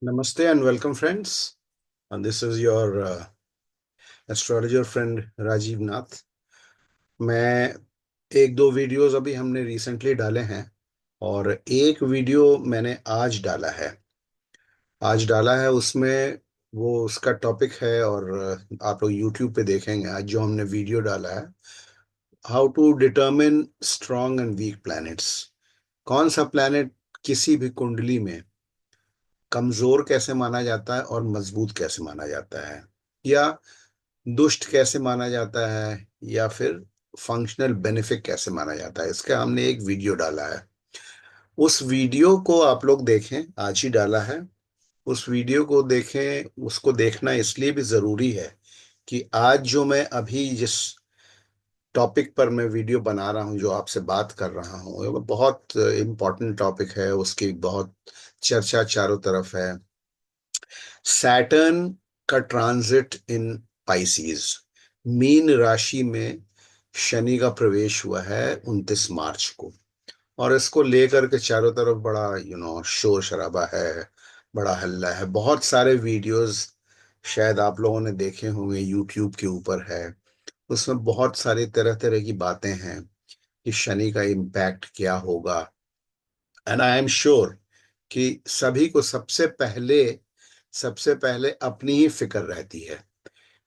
Namaste and welcome, friends. And this is your astrologer friend Rajiv Nath. मैं एक दो videos अभी हमने रिसेंटली डाले हैं और एक वीडियो मैंने आज डाला है उसमें वो उसका टॉपिक है और आप लोग यूट्यूब पे देखेंगे आज जो हमने वीडियो डाला है। How to determine strong and weak planets. कौन सा प्लैनेट किसी भी कुंडली में कमजोर कैसे माना जाता है और मजबूत कैसे माना जाता है, या दुष्ट कैसे माना जाता है, या फिर फंक्शनल बेनिफिट कैसे माना जाता है। इसका हमने एक वीडियो डाला है। उस वीडियो को आप लोग देखें, आज ही डाला है। उस वीडियो को देखें। उसको देखना इसलिए भी जरूरी है कि आज जो मैं अभी जिस टॉपिक पर मैं वीडियो बना रहा हूं, जो आपसे बात कर रहा हूं, वो बहुत इम्पोर्टेंट टॉपिक है। उसकी बहुत चर्चा चारों तरफ है। सैटर्न का ट्रांजिट इन पाइसीज, मीन राशि में शनि का प्रवेश हुआ है 29 मार्च को। और इसको लेकर के चारों तरफ बड़ा शोर शराबा है, बड़ा हल्ला है। बहुत सारे वीडियोस शायद आप लोगों ने देखे होंगे, यूट्यूब के ऊपर है। उसमें बहुत सारी तरह तरह की बातें हैं कि शनि का इम्पैक्ट क्या होगा। एंड आई एम श्योर कि सभी को सबसे पहले अपनी ही फिक्र रहती है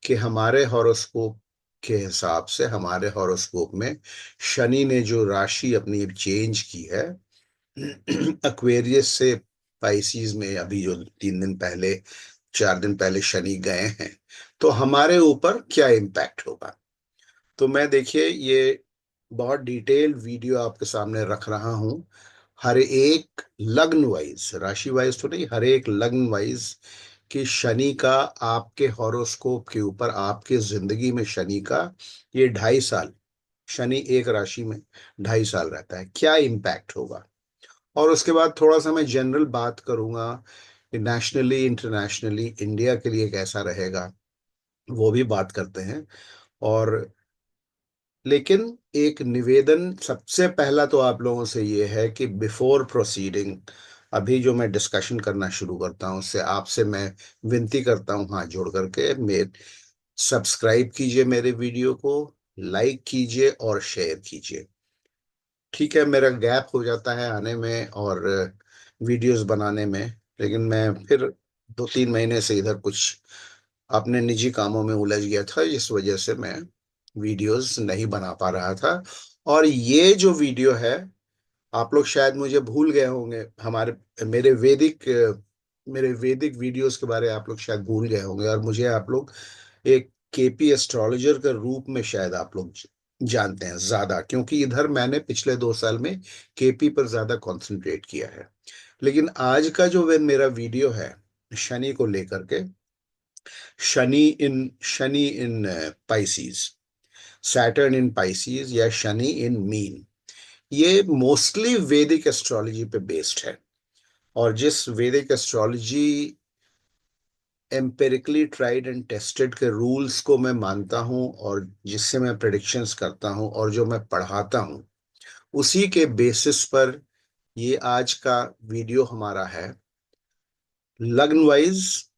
कि हमारे हॉरोस्कोप के हिसाब से, हमारे हॉरोस्कोप में शनि ने जो राशि अपनी चेंज की है एक्वेरियस से पाइसीज में, अभी जो 3 दिन पहले 4 दिन पहले शनि गए हैं, तो हमारे ऊपर क्या इम्पैक्ट होगा। तो मैं, देखिए, ये बहुत डिटेल वीडियो आपके सामने रख रहा हूं। हर एक लग्न वाइज, राशि वाइज तो नहीं, हर एक लग्न वाइज कि शनि का आपके हॉरोस्कोप के ऊपर, आपके जिंदगी में शनि का ये 2.5 साल, शनि एक राशि में 2.5 साल रहता है, क्या इम्पैक्ट होगा। और उसके बाद थोड़ा सा मैं जनरल बात करूंगा कि नेशनली इंटरनेशनली इंडिया के लिए कैसा रहेगा, वो भी बात करते हैं। और लेकिन एक निवेदन सबसे पहला तो आप लोगों से ये है कि बिफोर प्रोसीडिंग, अभी जो मैं डिस्कशन करना शुरू करता हूँ, उससे आपसे मैं विनती करता हूँ हाथ जोड़ करके, मेरे सब्सक्राइब कीजिए, मेरे वीडियो को लाइक कीजिए और शेयर कीजिए। ठीक है, मेरा गैप हो जाता है आने में और वीडियोस बनाने में, लेकिन मैं फिर 2-3 महीने से इधर कुछ अपने निजी कामों में उलझ गया था, इस वजह से मैं वीडियोस नहीं बना पा रहा था। और ये जो वीडियो है, आप लोग शायद मुझे भूल गए होंगे, मेरे वैदिक मेरे वैदिक वीडियोस के बारे में आप लोग शायद भूल गए होंगे, और मुझे आप लोग एक केपी एस्ट्रोलॉजर के रूप में शायद आप लोग जानते हैं ज्यादा, क्योंकि इधर मैंने पिछले 2 साल में केपी पर ज्यादा कंसंट्रेट किया है। लेकिन आज का जो वे मेरा वीडियो है शनि को लेकर के, शनि इन पाइसीज, सैटर्न इन पाइसीज या शनि इन मीन, ये मोस्टली वैदिक एस्ट्रोलॉजी पे बेस्ड है। और जिस वैदिक astrology empirically tried and tested के रूल्स को मैं मानता हूं, और जिससे मैं प्रेडिक्शंस करता हूं और जो मैं पढ़ाता हूं, उसी के बेसिस पर ये आज का वीडियो हमारा है। लग्न वाइज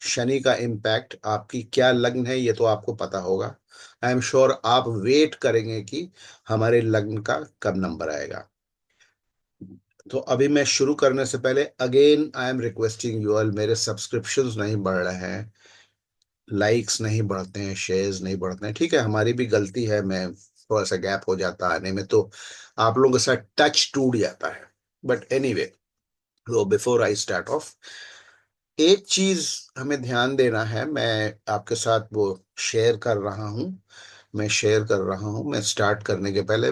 शनि का इम्पैक्ट, आपकी क्या लग्न है ये तो आपको पता होगा। आई एम श्योर आप वेट करेंगे कि हमारे लग्न का कब नंबर आएगा। तो अभी मैं शुरू करने से पहले again I am requesting you all, मेरे सब्सक्रिप्शंस नहीं बढ़ रहे हैं, लाइक्स नहीं बढ़ते हैं, शेयर्स नहीं बढ़ते हैं। ठीक है, हमारी भी गलती है, मैं थोड़ा सा गैप हो जाता आने में, तो आप लोगों के साथ टच टूट जाता है। बट एनीवे, तो बिफोर आई स्टार्ट ऑफ, एक चीज हमें ध्यान देना है। मैं आपके साथ वो शेयर कर रहा हूं, मैं स्टार्ट करने के पहले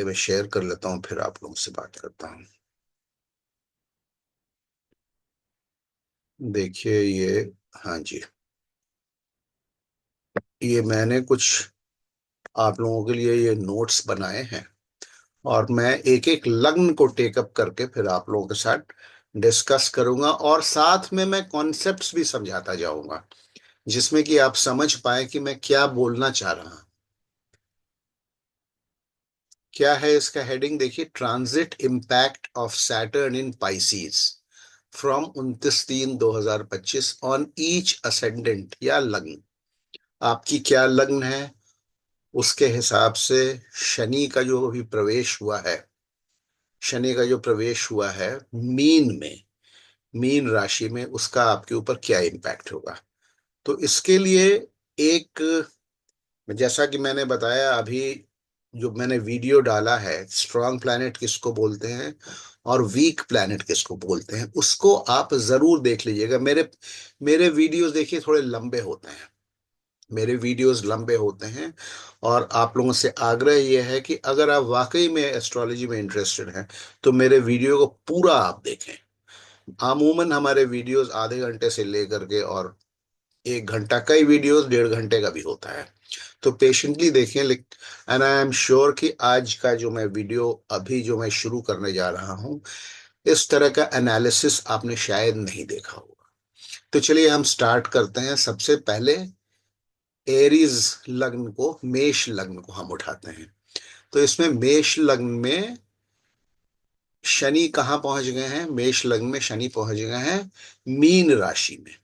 मैं शेयर कर लेता हूं, फिर आप लोगों से बात करता हूं। देखिए ये, हाँ जी, ये मैंने कुछ आप लोगों के लिए ये नोट्स बनाए हैं, और मैं एक एक लग्न को टेकअप करके फिर आप लोगों के साथ डिस्कस करूंगा, और साथ में मैं कॉन्सेप्ट्स भी समझाता जाऊंगा, जिसमें कि आप समझ पाए कि मैं क्या बोलना चाह रहा हूं, क्या है इसका हेडिंग देखिए, transit impact of Saturn in Pisces from 29/3/2025 on each ascendant या लग्न। आपकी क्या लग्न है, उसके हिसाब से शनि का जो अभी प्रवेश हुआ है, शनि का जो प्रवेश हुआ है मीन में, मीन राशि में, उसका आपके ऊपर क्या इम्पैक्ट होगा। तो इसके लिए एक, जैसा कि मैंने बताया अभी, जो मैंने वीडियो डाला है, स्ट्रांग प्लैनेट किसको बोलते हैं और वीक प्लैनेट किसको बोलते हैं, उसको आप जरूर देख लीजिएगा। मेरे मेरे वीडियोस देखिए थोड़े लंबे होते हैं, मेरे वीडियोस लंबे होते हैं। और आप लोगों से आग्रह यह है कि अगर आप वाकई में एस्ट्रोलॉजी में इंटरेस्टेड हैं तो मेरे वीडियो को पूरा आप देखें। अमूमन हमारे वीडियोस आधे घंटे से लेकर के और 1 घंटा, कई वीडियोस 1.5 घंटे का भी होता है। तो पेशेंटली देखें। एंड आई एम श्योर कि आज का जो मैं वीडियो अभी जो मैं शुरू करने जा रहा हूं, इस तरह का एनालिसिस आपने शायद नहीं देखा होगा। तो चलिए हम स्टार्ट करते हैं। सबसे पहले एरीज लग्न को, मेष लग्न को हम उठाते हैं। तो इसमें मेष लग्न में शनि कहाँ पहुंच गए हैं, मेष लग्न में शनि पहुंच गए हैं मीन राशि में।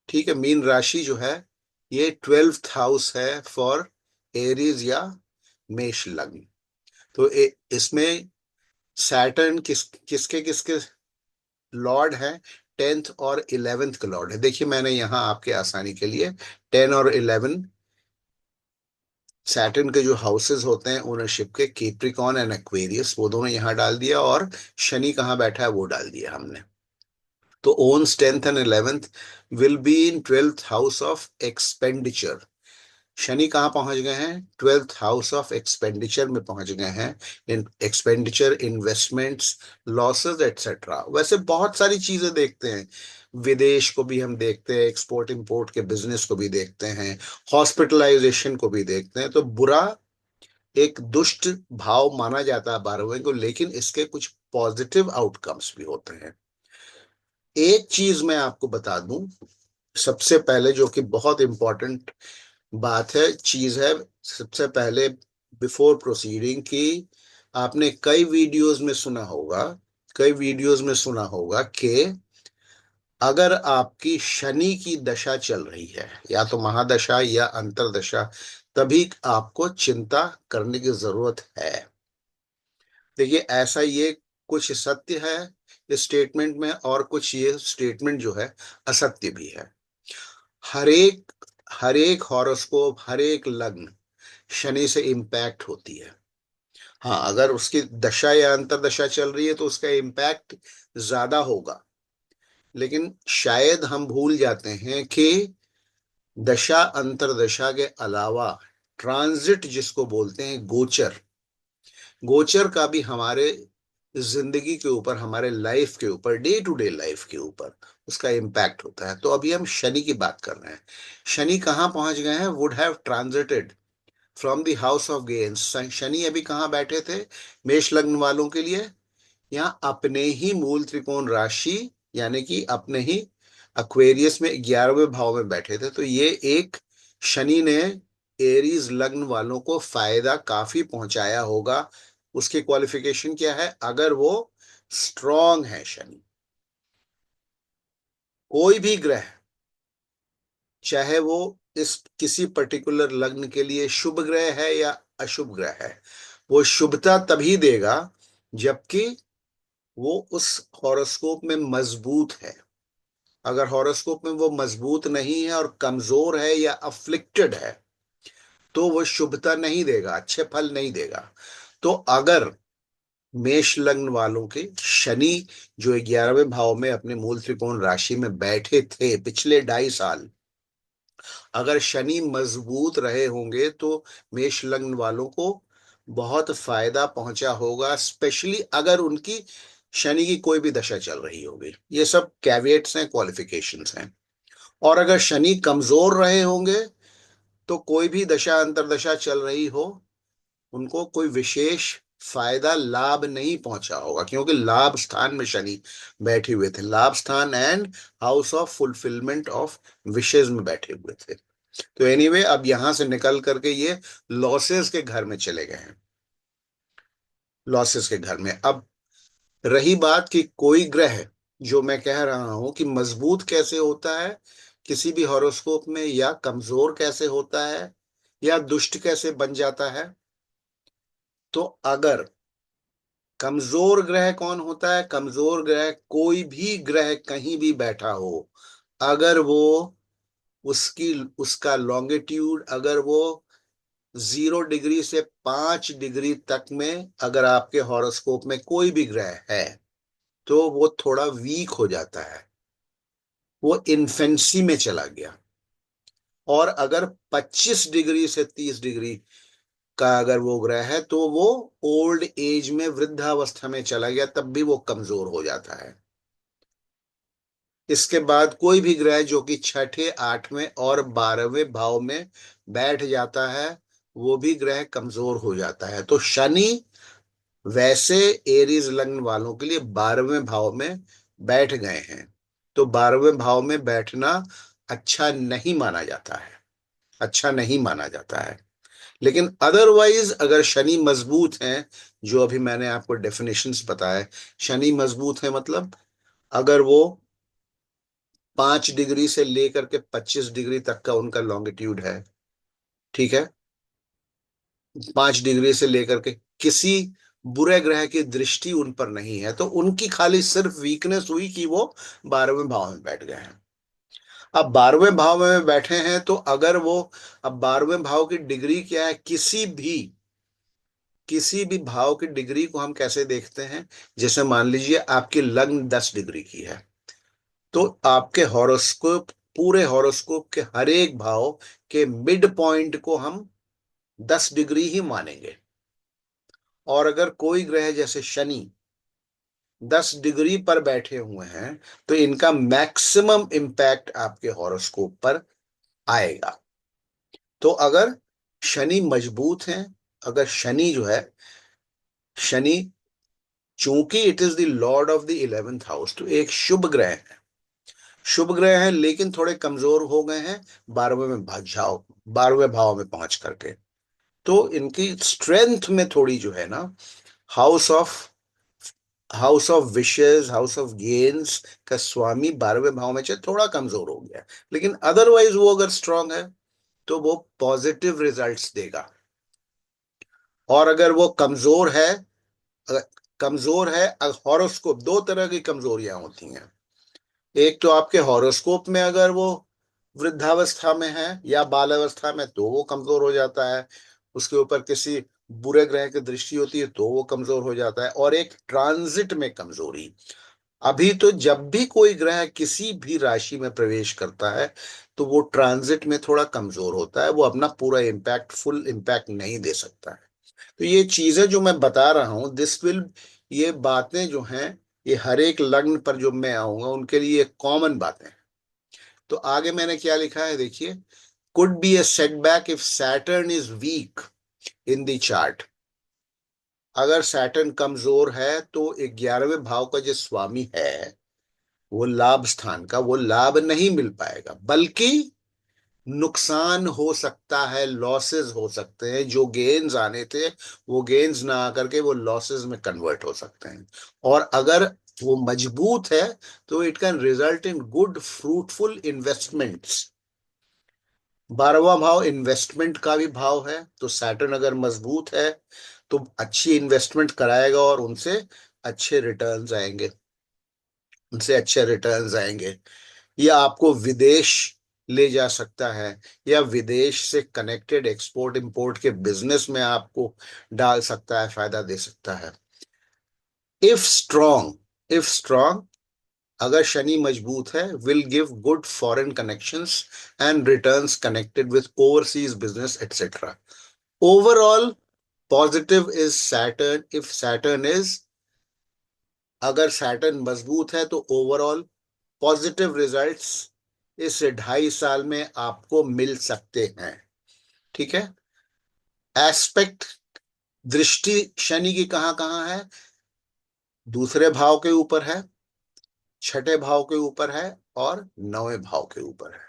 ठीक है, मीन राशि जो है ये 12th हाउस है फॉर एरीज या मेष लग्न। तो इसमें सैटर्न किसके किसके लॉर्ड है, 10th और 11th का लॉर्ड है। देखिए मैंने यहाँ आपके आसानी के लिए 10 और 11 सैटर्न के जो हाउसेस होते हैं ओनरशिप के, कैप्रिकॉन एंड एक्वेरियस, वो दोनों यहाँ डाल दिया, और शनि कहाँ बैठा है वो डाल दिया हमने। तो owns 10th and 11th will be in 12th house of expenditure. Shani कहाँ पहुंच गए हैं, 12th हाउस ऑफ एक्सपेंडिचर में पहुंच गए हैं। इन एक्सपेंडिचर, इन्वेस्टमेंट्स, लॉसेस एटसेट्रा। वैसे बहुत सारी चीजें देखते हैं, विदेश को भी हम देखते हैं, एक्सपोर्ट इंपोर्ट के बिजनेस को भी देखते हैं, हॉस्पिटलाइजेशन को भी देखते हैं। तो बुरा एक दुष्ट भाव माना जाता है 12वें को, लेकिन इसके कुछ पॉजिटिव आउटकम्स भी होते हैं। एक चीज मैं आपको बता दूं सबसे पहले, जो कि बहुत इंपॉर्टेंट बात है, चीज है, सबसे पहले बिफोर प्रोसीडिंग की, आपने कई वीडियोस में सुना होगा कि अगर आपकी शनि की दशा चल रही है, या तो महादशा या अंतरदशा, तभी आपको चिंता करने की जरूरत है। देखिए ऐसा, ये कुछ सत्य है इस स्टेटमेंट में, और कुछ ये स्टेटमेंट जो है असत्य भी है। हरेक हरेक हॉरोस्कोप, हरेक लग्न शनि से इम्पैक्ट होती है। हाँ, अगर उसकी दशा या अंतरदशा चल रही है तो उसका इम्पैक्ट ज्यादा होगा। लेकिन शायद हम भूल जाते हैं कि दशा अंतरदशा के अलावा ट्रांजिट जिसको बोलते हैं, गोचर, गोचर का भी हमारे जिंदगी के ऊपर, हमारे लाइफ के ऊपर, डे टू डे लाइफ के ऊपर उसका इम्पैक्ट होता है। तो अभी हम शनि की बात कर रहे हैं। शनि कहाँ पहुंच गए हैं, would have transited from the house of gains. Shani अभी कहाँ बैठे थे मेष लग्न वालों के लिए, यहाँ अपने ही मूल त्रिकोण राशि, यानी कि अपने ही अक्वेरियस में 11वें भाव में बैठे थे। तो ये एक, शनि ने एरीज लग्न वालों को फायदा काफी पहुंचाया होगा। उसकी क्वालिफिकेशन क्या है, अगर वो स्ट्रांग है शनि। कोई भी ग्रह, चाहे वो इस किसी पर्टिकुलर लग्न के लिए शुभ ग्रह है या अशुभ ग्रह है, वो शुभता तभी देगा जबकि वो उस हॉरोस्कोप में मजबूत है। अगर हॉरोस्कोप में वो मजबूत नहीं है और कमजोर है या अफ्लिक्टेड है, तो वो शुभता नहीं देगा, अच्छे फल नहीं देगा। तो अगर मेष लग्न वालों के शनि जो 11वें भाव में अपने मूल त्रिकोण राशि में बैठे थे पिछले 2.5 साल, अगर शनि मजबूत रहे होंगे तो मेष लग्न वालों को बहुत फायदा पहुंचा होगा, स्पेशली अगर उनकी शनि की कोई भी दशा चल रही होगी। ये सब कैविएट्स हैं, क्वालिफिकेशंस हैं। और अगर शनि कमजोर रहे होंगे तो कोई भी दशा अंतरदशा चल रही हो, उनको कोई विशेष फायदा, लाभ नहीं पहुंचा होगा, क्योंकि लाभ स्थान में शनि बैठे हुए थे, लाभ स्थान and house of fulfilment of विशेष में बैठे हुए थे। तो एनीवे अब यहां से निकल करके ये लॉसेस के घर में चले गए हैं। लॉसेस के घर में। अब रही बात कि कोई ग्रह, जो मैं कह रहा हूं कि मजबूत कैसे होता है किसी भी हॉरोस्कोप में, या कमजोर कैसे होता है, या दुष्ट कैसे बन जाता है। तो अगर कमजोर ग्रह कौन होता है? कमजोर ग्रह कोई भी ग्रह कहीं भी बैठा हो, अगर वो उसकी उसका लॉन्गिट्यूड, अगर वो 0 डिग्री से 5 डिग्री तक में अगर आपके हॉरोस्कोप में कोई भी ग्रह है, तो वो थोड़ा वीक हो जाता है, वो इन्फेंसी में चला गया। और अगर 25 डिग्री से 30 डिग्री का अगर वो ग्रह है, तो वो ओल्ड एज में, वृद्धावस्था में चला गया, तब भी वो कमजोर हो जाता है। इसके बाद कोई भी ग्रह जो कि छठे, आठवें और 12वें भाव में बैठ जाता है, वो भी ग्रह कमजोर हो जाता है। तो शनि वैसे एरीज लग्न वालों के लिए 12वें भाव में बैठ गए हैं, तो 12वें भाव में बैठना अच्छा नहीं माना जाता है, अच्छा नहीं माना जाता है। लेकिन अदरवाइज अगर शनि मजबूत हैं, जो अभी मैंने आपको डेफिनेशंस बताए, शनि मजबूत है मतलब अगर वो 5 डिग्री से लेकर के 25 डिग्री तक का उनका लॉन्गिट्यूड है, ठीक है, 5 डिग्री से लेकर के किसी बुरे ग्रह की दृष्टि उन पर नहीं है, तो उनकी खाली सिर्फ वीकनेस हुई कि वो 12वें भाव में बैठ गए हैं। अब 12वें भाव में बैठे हैं, तो अगर वो, अब 12वें भाव की डिग्री क्या है? किसी भी भाव की डिग्री को हम कैसे देखते हैं? जैसे मान लीजिए आपकी लग्न 10 डिग्री की है, तो आपके हॉरोस्कोप, पूरे हॉरोस्कोप के हर एक भाव के मिड पॉइंट को हम 10 डिग्री ही मानेंगे। और अगर कोई ग्रह जैसे शनि 10 डिग्री पर बैठे हुए हैं, तो इनका मैक्सिमम इम्पैक्ट आपके हॉरोस्कोप पर आएगा। तो अगर शनि मजबूत है, अगर शनि जो है, शनि चूंकि it is the Lord of the 11th house, तो एक शुभ ग्रह है, शुभ ग्रह है, लेकिन थोड़े कमजोर हो गए हैं 12वें में भाग जाओ, 12वें भाव में पहुंच करके। तो इनकी स्ट्रेंथ में थोड़ी जो है ना, house of house of wishes, house of gains का स्वामी 12वें भाव में चाहे थोड़ा कमजोर हो गया, लेकिन अदरवाइज वो अगर स्ट्रांग है, तो वो पॉजिटिव रिजल्ट्स देगा। और अगर वो कमजोर है, अगर कमजोर है, हॉरोस्कोप दो तरह की कमजोरियां होती हैं। एक तो आपके हॉरोस्कोप में अगर वो वृद्धावस्था में है या बालावस्था में, तो वो कमजोर हो जाता है, उसके ऊपर किसी बुरे ग्रह की दृष्टि होती है तो वो कमजोर हो जाता है। और एक ट्रांजिट में कमजोरी, अभी तो जब भी कोई ग्रह किसी भी राशि में प्रवेश करता है, तो वो ट्रांजिट में थोड़ा कमजोर होता है, वो अपना पूरा इम्पैक्ट, फुल इम्पैक्ट नहीं दे सकता है। तो ये चीजें जो मैं बता रहा हूं, दिस विल, ये बातें जो हैं, ये हर एक लग्न पर जो मैं आऊंगा उनके लिए कॉमन बातें हैं। तो आगे मैंने क्या लिखा है देखिए, could be A setback if Saturn is weak in the chart. अगर सैटर्न कमजोर है, तो 11वें भाव का जो स्वामी है, वो लाभ स्थान का, वो लाभ नहीं मिल पाएगा, बल्कि नुकसान हो सकता है, लॉसेस हो सकते हैं, जो गेन्स आने थे वो गेन्स ना आकर के वो लॉसेस में कन्वर्ट हो सकते हैं। और अगर वो मजबूत है, तो it can result in good fruitful investments. 12वां भाव इन्वेस्टमेंट का भी भाव है, तो सैटर्न अगर मजबूत है, तो अच्छी इन्वेस्टमेंट कराएगा और उनसे अच्छे रिटर्न्स आएंगे, उनसे अच्छे रिटर्न्स आएंगे। या आपको विदेश ले जा सकता है, या विदेश से कनेक्टेड एक्सपोर्ट इंपोर्ट के बिजनेस में आपको डाल सकता है, फायदा दे सकता है। इफ स्ट्रॉन्ग अगर शनि मजबूत है, will give good foreign connections and returns connected with overseas business etcetera. Overall positive is Saturn, if Saturn is, अगर सैटर्न मजबूत है, तो ओवरऑल पॉजिटिव रिजल्ट्स इस 2.5 साल में आपको मिल सकते हैं। ठीक है। एस्पेक्ट, दृष्टि शनि की कहाँ कहाँ है? दूसरे भाव के ऊपर है, छठे भाव के ऊपर है, और 9वें भाव के ऊपर है।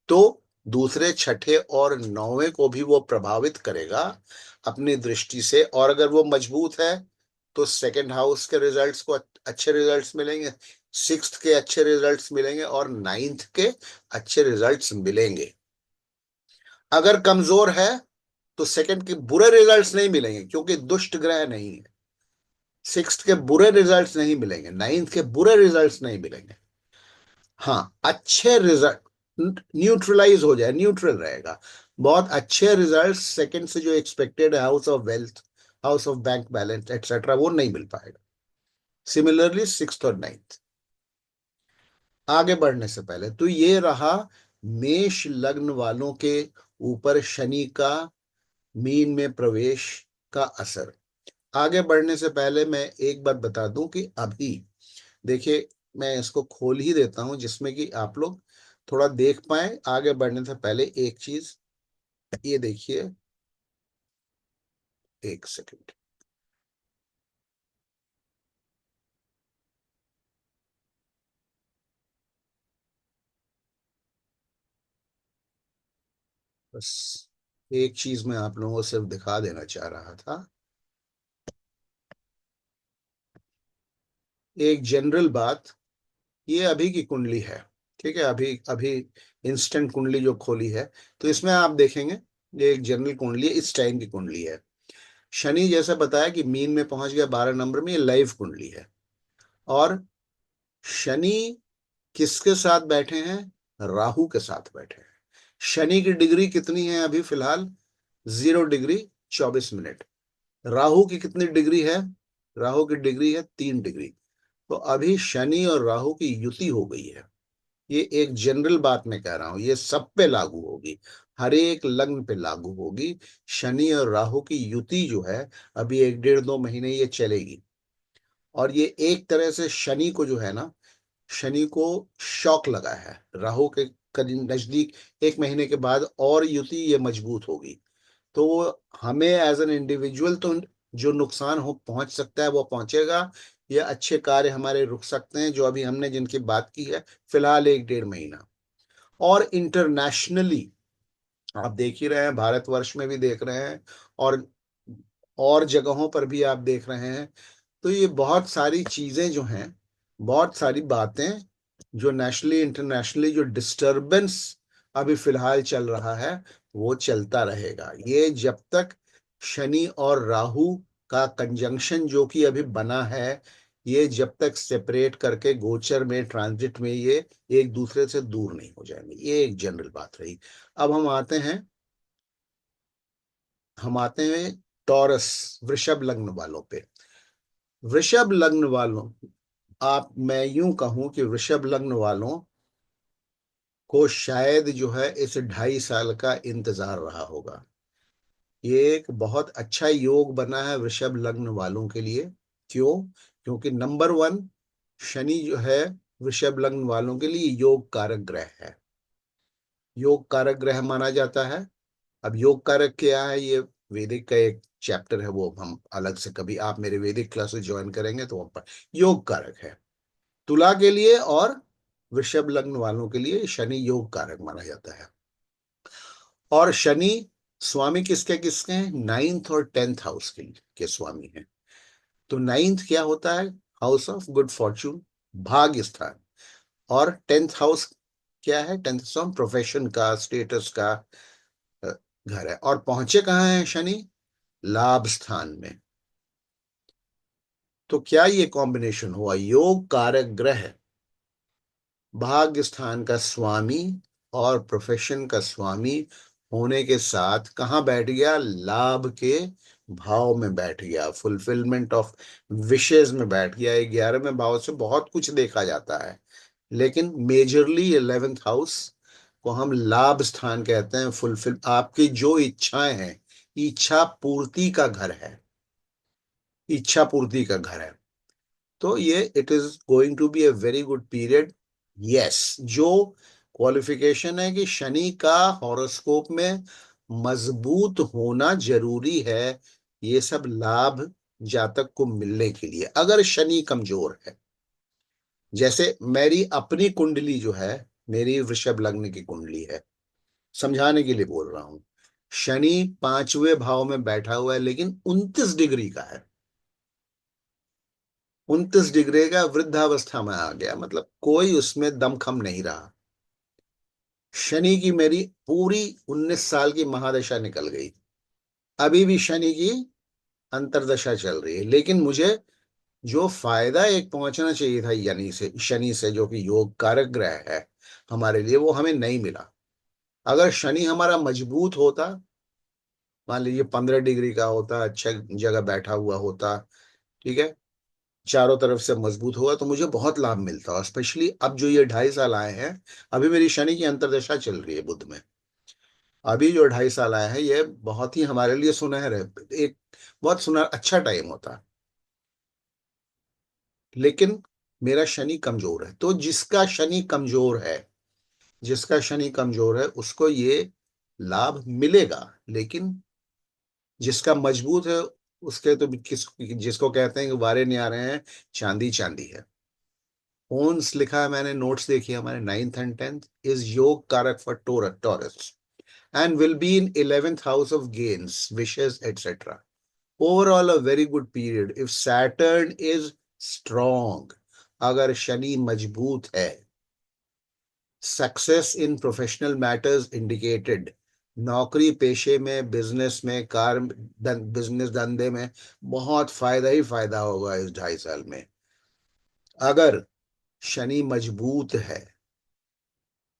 तो दूसरे, छठे और 9वें को भी वो प्रभावित करेगा अपनी दृष्टि से। और अगर वो मजबूत है, तो सेकंड हाउस के रिजल्ट्स को अच्छे रिजल्ट्स मिलेंगे, सिक्स्थ के अच्छे रिजल्ट्स मिलेंगे और नाइन्थ के अच्छे रिजल्ट्स मिलेंगे। अगर कमजोर है तो सेकंड के बुरे रिजल्ट्स नहीं मिलेंगे, क्योंकि दुष्ट ग्रह नहीं है। सिक्स्थ के बुरे रिजल्ट्स नहीं मिलेंगे, नाइन्थ के बुरे रिजल्ट्स नहीं मिलेंगे। हाँ, अच्छे रिजल्ट न्यूट्रलाइज हो जाए, न्यूट्रल रहेगा। बहुत अच्छे रिजल्ट सेकंड से जो एक्सपेक्टेड है, house of wealth, house of bank balance etcetera, वो नहीं मिल पाएगा। सिमिलरली सिक्स्थ और नाइन्थ। आगे बढ़ने से पहले तो ये रहा मेष लग्न वालों के ऊपर शनि का मीन में प्रवेश का असर। आगे बढ़ने से पहले मैं एक बात बता दूं कि अभी देखिए, मैं इसको खोल ही देता हूं जिसमें कि आप लोग थोड़ा देख पाए। आगे बढ़ने से पहले एक चीज, ये देखिए, एक सेकंड। बस एक चीज मैं आप लोगों को सिर्फ दिखा देना चाह रहा था। एक जनरल बात, ये अभी की कुंडली है, ठीक है, अभी अभी इंस्टेंट कुंडली जो खोली है, तो इसमें आप देखेंगे ये एक जनरल कुंडली है, इस टाइम की कुंडली है। शनि जैसा बताया कि मीन में पहुंच गया 12 नंबर में, ये लाइव कुंडली है। और शनि किसके साथ बैठे हैं? राहु के साथ बैठे हैं। शनि की डिग्री कितनी है अभी फिलहाल? 0 डिग्री 24 मिनट। राहु की कितनी डिग्री है? राहु की डिग्री है 3 डिग्री। तो अभी शनि और राहु की युति हो गई है। ये एक जनरल बात मैं कह रहा हूं, ये सब पे लागू होगी, हर एक लग्न पे लागू होगी। शनि और राहु की युति जो है, अभी 1 1.5 2 महीने ये चलेगी। और ये एक तरह से शनि को जो है ना, शनि को शॉक लगा है। राहु के करीब नजदीक 1 महीने के बाद और युति ये मजबूत होगी। तो वो हमें एज एन इंडिविजुअल तो जो नुकसान हो पहुंच सकता है वो पहुंचेगा, या अच्छे कार्य हमारे रुक सकते हैं जो अभी हमने जिनकी बात की है, फिलहाल 1 1.5 महीना। और इंटरनेशनली आप देख ही रहे हैं, भारतवर्ष में भी देख रहे हैं, और जगहों पर भी आप देख रहे हैं। तो ये बहुत सारी चीजें जो हैं, बहुत सारी बातें जो नेशनली इंटरनेशनली जो डिस्टरबेंस अभी फिलहाल चल रहा है, वो चलता रहेगा। ये जब तक शनि और राहु का कंजंक्शन जो कि अभी बना है, ये जब तक सेपरेट करके गोचर में ट्रांजिट में ये एक दूसरे से दूर नहीं हो जाएंगे। ये एक जनरल बात रही। अब हम आते हैं टॉरस, वृषभ लग्न वालों पे। वृषभ लग्न वालों, मैं यूं कहूं कि वृषभ लग्न वालों को शायद जो है इस 2.5 साल का इंतजार रहा होगा। ये एक बहुत अच्छा योग बना है वृषभ लग्न वालों के लिए। क्यों? क्योंकि नंबर वन, शनि जो है वृषभ लग्न वालों के लिए योग कारक ग्रह है, योग कारक ग्रह माना जाता है। अब योग कारक क्या है, ये वैदिक का एक चैप्टर है, वो हम अलग से कभी आप मेरे वैदिक क्लासेस ज्वाइन करेंगे तो वहां पर योग कारक है। तुला के लिए और वृषभ लग्न वालों के लिए शनि योग कारक माना जाता है। और शनि स्वामी किसके किसके हैं? नाइन्थ और 10th हाउस के स्वामी हैं। तो नाइन्थ क्या होता है? हाउस ऑफ गुड फॉर्चून, भाग्य स्थान। और 10th हाउस क्या है? 10th हाउस प्रोफेशन का, स्टेटस का अ, घर है। और पहुंचे कहाँ है शनि? लाभ स्थान में। तो क्या ये कॉम्बिनेशन हुआ? योग कारक ग्रह भाग्य स्थान का स्वामी और प्रोफेशन का स्वामी होने के साथ कहाँ बैठ गया? लाभ के भाव में बैठ गया, फुलफिलमेंट ऑफ विशेष में बैठ गया। 11वें भाव से बहुत कुछ देखा जाता है, लेकिन मेजरली 11th हाउस को हम लाभ स्थान कहते हैं। फुलफिल, आपकी जो इच्छाएं हैं, इच्छा पूर्ति का घर है, इच्छा पूर्ति का घर है। तो ये it is going to be a very good period. Yes, जो क्वालिफिकेशन है कि शनि का हॉरोस्कोप में मजबूत होना जरूरी है, ये सब लाभ जातक को मिलने के लिए। अगर शनि कमजोर है, जैसे मेरी अपनी कुंडली जो है, मेरी वृषभ लग्न की कुंडली है, समझाने के लिए बोल रहा हूं। शनि 5वें भाव में बैठा हुआ है, लेकिन 29 डिग्री का है। 29 डिग्री का वृद्धावस्था में आ गया, मतलब कोई उसमें दमखम नहीं रहा। शनि की मेरी पूरी 19 साल की महादशा निकल गई। अभी भी शनि की अंतर्दशा चल रही है, लेकिन मुझे जो फायदा एक पहुंचना चाहिए था शनि से, जो कि योग कारक ग्रह है हमारे लिए, वो हमें नहीं मिला। अगर शनि हमारा मजबूत होता, मान लीजिए 15 डिग्री का होता, अच्छा जगह बैठा हुआ होता, ठीक है, चारों तरफ से मजबूत हुआ, तो मुझे बहुत लाभ मिलता। और स्पेशली अब जो ये 2.5 साल आए हैं, अभी मेरी शनि की अंतर्दशा चल रही है बुध में। अभी जो 2.5 साल आए हैं, ये बहुत ही हमारे लिए सुनहरे, एक बहुत सुनहरा अच्छा टाइम होता है। लेकिन मेरा शनि कमजोर है, तो जिसका शनि कमजोर है उसको ये लाभ मिलेगा। लेकिन जिसका मजबूत है, उसके तो जिसको कहते हैं कि वारे नहीं आ रहे हैं, चांदी चांदी है। ओन्स लिखा है मैंने, नोट्स देखिए हमारे 9th and 10th, इज योग कारक for taurus and will be in 11th house of gains, wishes, etc. Overall, a very good period if Saturn is strong. अगर शनि मजबूत है, success in professional matters indicated, नौकरी पेशे में, बिजनेस में, business धंधे में बहुत फायदा ही फायदा होगा इस 2.5 साल में। अगर शनि मजबूत है,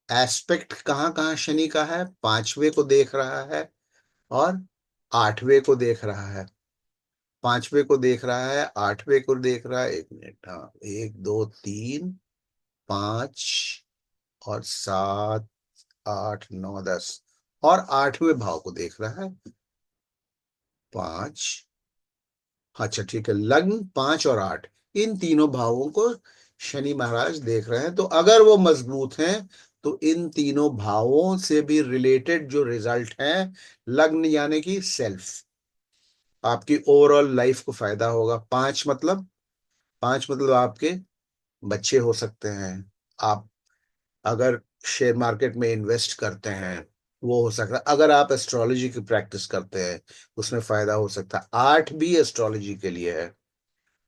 एस्पेक्ट कहाँ कहाँ शनि का है, 5वें को देख रहा है और 8वें को देख रहा है। 5वें को देख रहा है, 8वें को देख रहा है, 1 मिनट, हाँ, 1 2 3 5 और 7 8 9 10, और 8वें भाव को देख रहा है। 5, अच्छा ठीक है, लग्न 5 और 8, इन तीनों भावों को शनि महाराज देख रहे हैं। तो अगर वो मजबूत हैं, तो इन तीनों भावों से भी रिलेटेड जो रिजल्ट हैं, लग्न यानी कि सेल्फ, आपकी ओवरऑल लाइफ को फायदा होगा। 5 मतलब आपके बच्चे हो सकते हैं, आप अगर शेयर मार्केट में इन्वेस्ट करते हैं, वो हो सकता है। अगर आप एस्ट्रोलॉजी की प्रैक्टिस करते हैं, उसमें फायदा हो सकता है। 8 भी एस्ट्रोलॉजी के लिए है।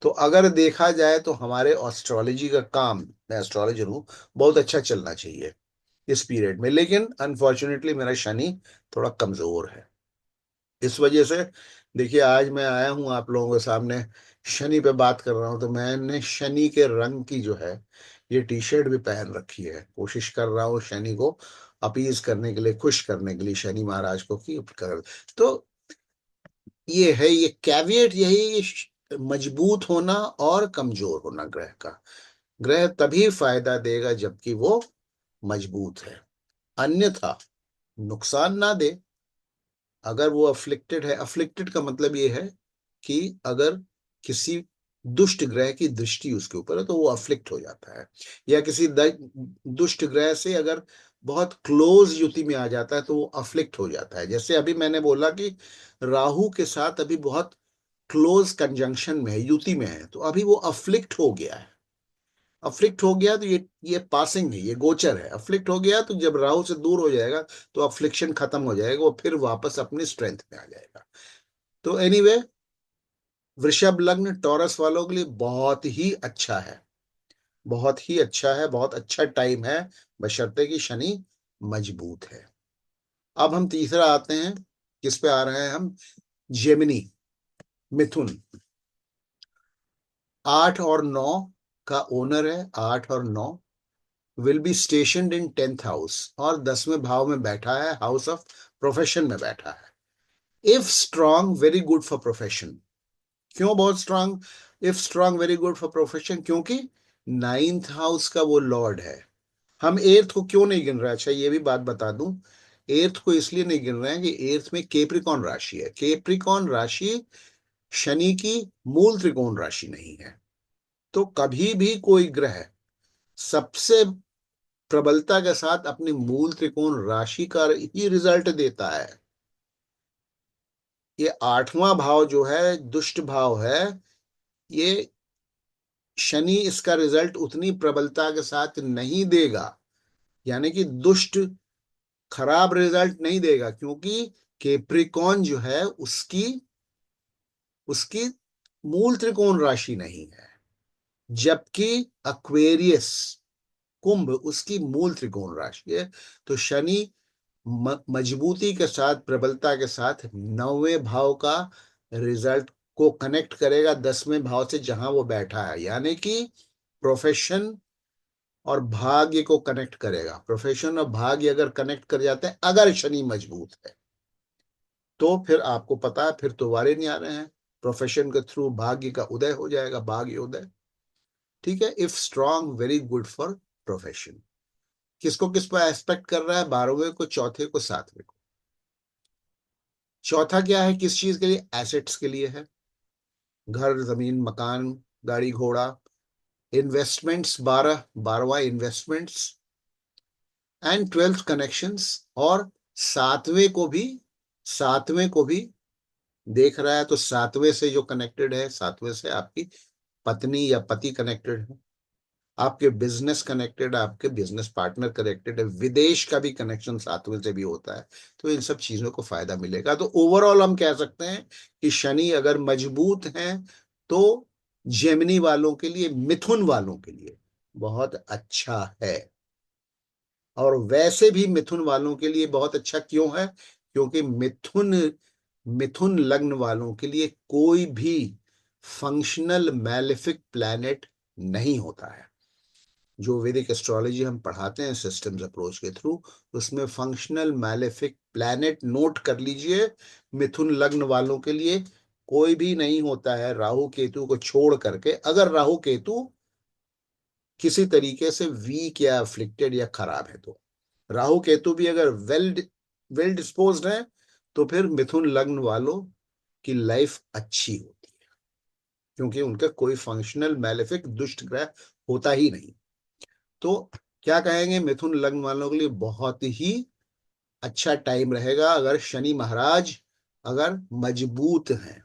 तो अगर देखा जाए तो हमारे एस्ट्रोलॉजी का काम, मैं एस्ट्रोलॉजर हूँ, बहुत अच्छा चलना चाहिए इस पीरियड में। लेकिन अनफॉर्चुनेटली मेरा शनि थोड़ा कमजोर है। इस वजह से देखिए, आज मैं आया हूं आप लोगों के सामने, शनि पे बात कर रहा हूं, तो मैंने शनि के रंग की जो है ये टी शर्ट भी पहन रखी है। कोशिश कर रहा हूँ शनि को अपीज करने के लिए, खुश करने के लिए, शनि महाराज को कि कर। तो ये है, ये कैविएट यही, मजबूत होना और कमजोर होना ग्रह का। ग्रह तभी फायदा देगा जबकि वो मजबूत है, अन्यथा नुकसान ना दे। अगर वो अफ्लिक्टेड है, अफ्लिक्टेड का मतलब ये है कि अगर किसी दुष्ट ग्रह की दृष्टि उसके ऊपर है, तो वो अफ्लिक्ट हो जाता है। या किसी दुष्ट ग्रह से अगर बहुत क्लोज युति में आ जाता है, तो वो अफ्लिक्ट हो जाता है। जैसे अभी मैंने बोला कि राहु के साथ अभी बहुत क्लोज कंजंक्शन में है, युति में है, तो अभी वो अफ्लिक्ट हो गया है। अफ्लिक्ट हो गया तो ये पासिंग है, ये गोचर है। अफ्लिक्ट हो गया तो जब राहु से दूर हो जाएगा, तो अफ्लिक्शन खत्म हो जाएगा, वो फिर वापस अपनी स्ट्रेंथ में आ जाएगा। तो एनीवे, वृषभ लग्न टॉरस वालों के लिए बहुत ही अच्छा है, बहुत ही अच्छा है, बहुत अच्छा टाइम है, बशर्ते कि शनि मजबूत है। अब हम तीसरा आते हैं, किस पे आ रहे हैं हम, जेमिनी, मिथुन। 8 और 9 का ओनर है, 8 और 9 will be स्टेशनड in 10th house, और 10वें भाव में बैठा है, हाउस ऑफ प्रोफेशन में बैठा है। If strong, very good for profession. क्यों बहुत strong? If strong, very good for profession, क्योंकि 9th हाउस का वो लॉर्ड है। हम एर्थ को क्यों नहीं गिन रहे? अच्छा, ये भी बात बता दूं, एर्थ को इसलिए नहीं गिन रहे हैं कि एर्थ में केप्रिकॉन राशि है। केप्रिकॉन राशि शनि की मूल त्रिकोण राशि नहीं है। तो कभी भी कोई ग्रह सबसे प्रबलता के साथ अपनी मूल त्रिकोण राशि का ही रिजल्ट देता है। ये 8वां भाव जो है, दुष्ट भाव है, ये शनि इसका रिजल्ट उतनी प्रबलता के साथ नहीं देगा, यानी कि दुष्ट खराब रिजल्ट नहीं देगा, क्योंकि केप्रिकॉन जो है उसकी उसकी मूल त्रिकोण राशि नहीं है। जबकि अक्वेरियस, कुंभ, उसकी मूल त्रिकोण राशि है। तो शनि मजबूती के साथ, प्रबलता के साथ 9वें भाव का रिजल्ट को कनेक्ट करेगा 10वें भाव से, जहां वो बैठा है, यानी कि प्रोफेशन और भाग्य को कनेक्ट करेगा। प्रोफेशन और भाग्य अगर कनेक्ट कर जाते हैं, अगर शनि मजबूत है, तो फिर आपको पता है, फिर तो वारे नहीं आ रहे हैं। प्रोफेशन के थ्रू भाग्य का उदय हो जाएगा, भाग्य उदय। ठीक है, if strong, very good for profession. किसको किस पर एस्पेक्ट कर रहा है? 12वें को, चौथे को, 7वें को। चौथा क्या है, किस चीज के लिए? एसेट्स के लिए है। घर, जमीन, मकान, गाड़ी घोड़ा, इन्वेस्टमेंट्स, 12वां इन्वेस्टमेंट्स एंड 12th कनेक्शंस। और सातवें को भी, सातवें को भी देख रहा है, तो सातवें से जो कनेक्टेड है, सातवें से आपकी पत्नी या पति कनेक्टेड है, आपके बिजनेस कनेक्टेड है, आपके बिजनेस पार्टनर कनेक्टेड है, विदेश का भी कनेक्शन सातवें से भी होता है। तो इन सब चीजों को फायदा मिलेगा। तो ओवरऑल हम कह सकते हैं कि शनि अगर मजबूत है, तो जेमिनी वालों के लिए, मिथुन वालों के लिए बहुत अच्छा है। और वैसे भी मिथुन वालों के लिए बहुत अच्छा क्यों है? क्योंकि मिथुन, मिथुन लग्न वालों के लिए कोई भी फंक्शनल मैलेफिक प्लैनेट नहीं होता है। जो वैदिक एस्ट्रोलॉजी हम पढ़ाते हैं सिस्टम्स अप्रोच के थ्रू, उसमें फंक्शनल मैलेफिक प्लैनेट नोट कर लीजिए, मिथुन लग्न वालों के लिए कोई भी नहीं होता है, राहु केतु को छोड़ करके। अगर राहु केतु किसी तरीके से वीक या अफ्लिक्टेड या खराब है, तो राहु केतु भी अगर वेल वेल डिस्पोज्ड है, तो फिर मिथुन लग्न वालों की लाइफ अच्छी होती है, क्योंकि उनका कोई फंक्शनल मैलेफिक दुष्ट ग्रह होता ही नहीं। तो क्या कहेंगे, मिथुन लग्न वालों के लिए बहुत ही अच्छा टाइम रहेगा, अगर शनि महाराज अगर मजबूत हैं।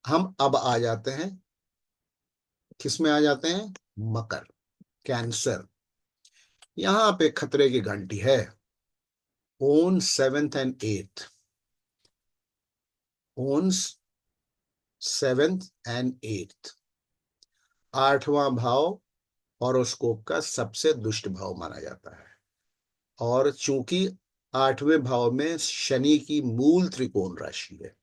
हम अब आ जाते हैं, किस में आ जाते हैं? मकर, कैंसर। यहां पे खतरे की घंटी है। Own 7th and 8th, owns 7th and 8th, 8वां भाव हॉरोस्कोप का सबसे दुष्ट भाव माना जाता है। और चूंकि 8वें भाव में शनि की मूल त्रिकोण राशि है,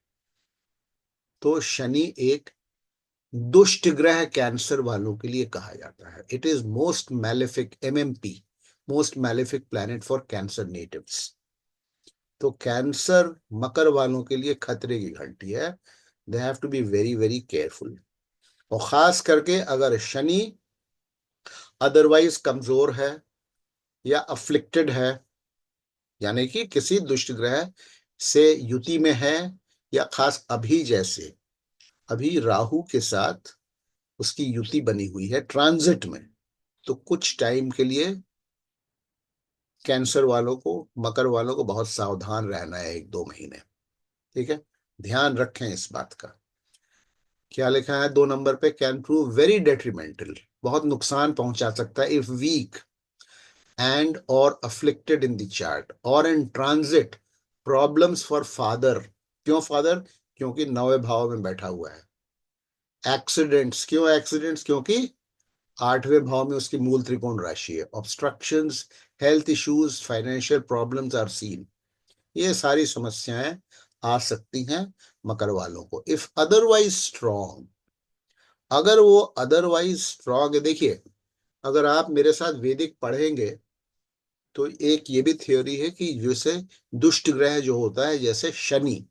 तो शनि एक दुष्ट ग्रह कैंसर वालों के लिए कहा जाता है। It is most malefic, MMP, most malefic planet for Cancer natives. तो कैंसर मकर वालों के लिए खतरे की घंटी है। They have to be very very careful. और खास करके अगर शनि अदरवाइज कमजोर है या अफ्लिक्टेड है, यानी कि किसी दुष्ट ग्रह से युति में है, या खास अभी जैसे अभी राहु के साथ उसकी युति बनी हुई है ट्रांजिट में, तो कुछ टाइम के लिए कैंसर वालों को, मकर वालों को बहुत सावधान रहना है, 1-2 महीने। ठीक है, ध्यान रखें इस बात का। क्या लिखा है 2 नंबर पे? कैन प्रूव वेरी डेट्रीमेंटल, बहुत नुकसान पहुंचा सकता है, इफ वीक एंड और अफ्लिक्टेड इन द चार्ट और in transit, problems for father. क्यों फादर? क्योंकि 9वें भाव में बैठा हुआ है। एक्सीडेंट्स, क्यों एक्सीडेंट्स? क्योंकि 8वें भाव में उसकी मूल त्रिकोण राशि है। Obstructions, health issues, financial problems are seen. ये सारी समस्याएं आ सकती हैं मकर वालों को। इफ अदरवाइज स्ट्रॉन्ग, अगर वो अदरवाइज स्ट्रॉन्ग है, देखिए, अगर आप मेरे साथ वैदिक पढ़ेंगे, तो एक ये भी थ्योरी है कि जैसे दुष्ट ग्रह जो होता है, जैसे शनि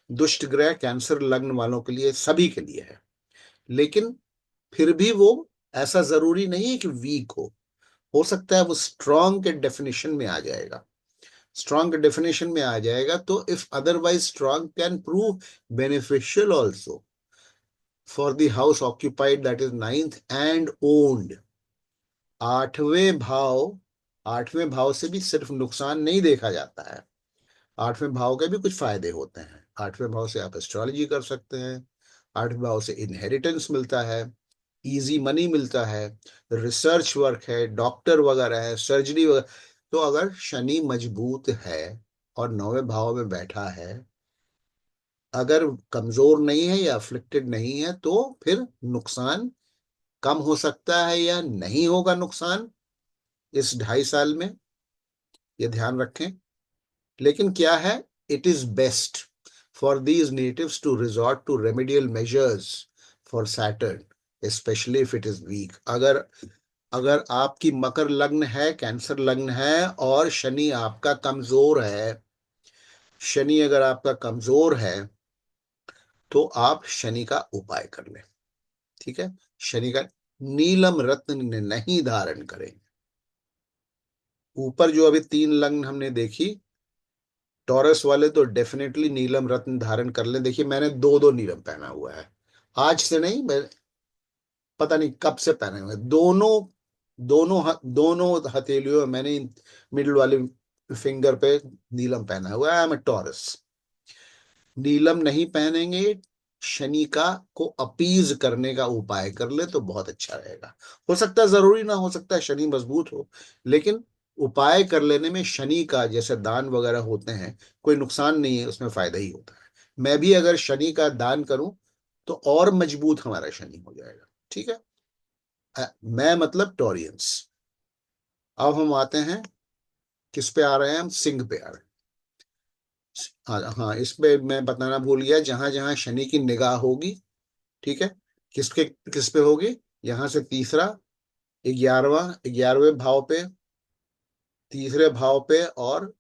दुष्ट ग्रह कैंसर लग्न वालों के लिए, सभी के लिए है, लेकिन फिर भी वो ऐसा जरूरी नहीं है कि वीक हो सकता है वो स्ट्रॉन्ग के डेफिनेशन में आ जाएगा। स्ट्रॉन्ग के डेफिनेशन में आ जाएगा, तो if otherwise strong can prove beneficial also for the house occupied, that is 9th and owned. आठवें भाव, आठवें भाव से भी सिर्फ नुकसान नहीं देखा जाता है, आठवें भाव के भी कुछ फायदे होते हैं। आठवें भाव से आप एस्ट्रोलॉजी कर सकते हैं, आठवें भाव से इनहेरिटेंस मिलता है, इजी मनी मिलता है, रिसर्च वर्क है, डॉक्टर वगैरह है, सर्जरी वगैरह। तो अगर शनि मजबूत है और 9वें भाव में बैठा है, अगर कमजोर नहीं है या अफ्लिक्टेड नहीं है, तो फिर नुकसान कम हो सकता है या नहीं होगा नुकसान इस 2.5 साल में, ये ध्यान रखें। लेकिन क्या है, it is best for these natives to resort to remedial measures for Saturn, especially if it is weak. अगर अगर आपकी मकर लग्न है, कैंसर लग्न है, और शनि आपका कमजोर है, शनि अगर आपका कमजोर है, तो आप शनि का उपाय कर लें। ठीक है, शनि का नीलम रत्न नहीं धारण करें। ऊपर जो अभी 3 लग्न हमने देखी, टॉरस वाले तो डेफिनेटली नीलम रत्न धारण कर लें। देखिए मैंने दो दो नीलम पहना हुआ है, आज से नहीं, मैं पता नहीं कब से पहने हुए दोनों। दोनों हथेलियों में मैंने मिडिल वाले फिंगर पे नीलम पहना हुआ है। I am taurus. नीलम नहीं पहनेंगे, शनि का को अपीज करने का उपाय कर ले तो बहुत अच्छा रहेगा। हो सकता है, जरूरी ना हो सकता है शनि मजबूत हो, लेकिन उपाय कर लेने में शनि का, जैसे दान वगैरह होते हैं, कोई नुकसान नहीं है, उसमें फायदा ही होता है। मैं भी अगर शनि का दान करूं तो और मजबूत हमारा शनि हो जाएगा। ठीक है। मैं मतलब टॉरियंस। अब हम आते हैं, किस पे आ रहे हैं हम, सिंह पे आ रहे हैं। हाँ हाँ, इस पे मैं बताना भूल गया, जहां जहां शनि की निगाह होगी, ठीक है, किसके किस पे होगी, यहां से तीसरा, 11वें भाव पे, तीसरे भाव पे, और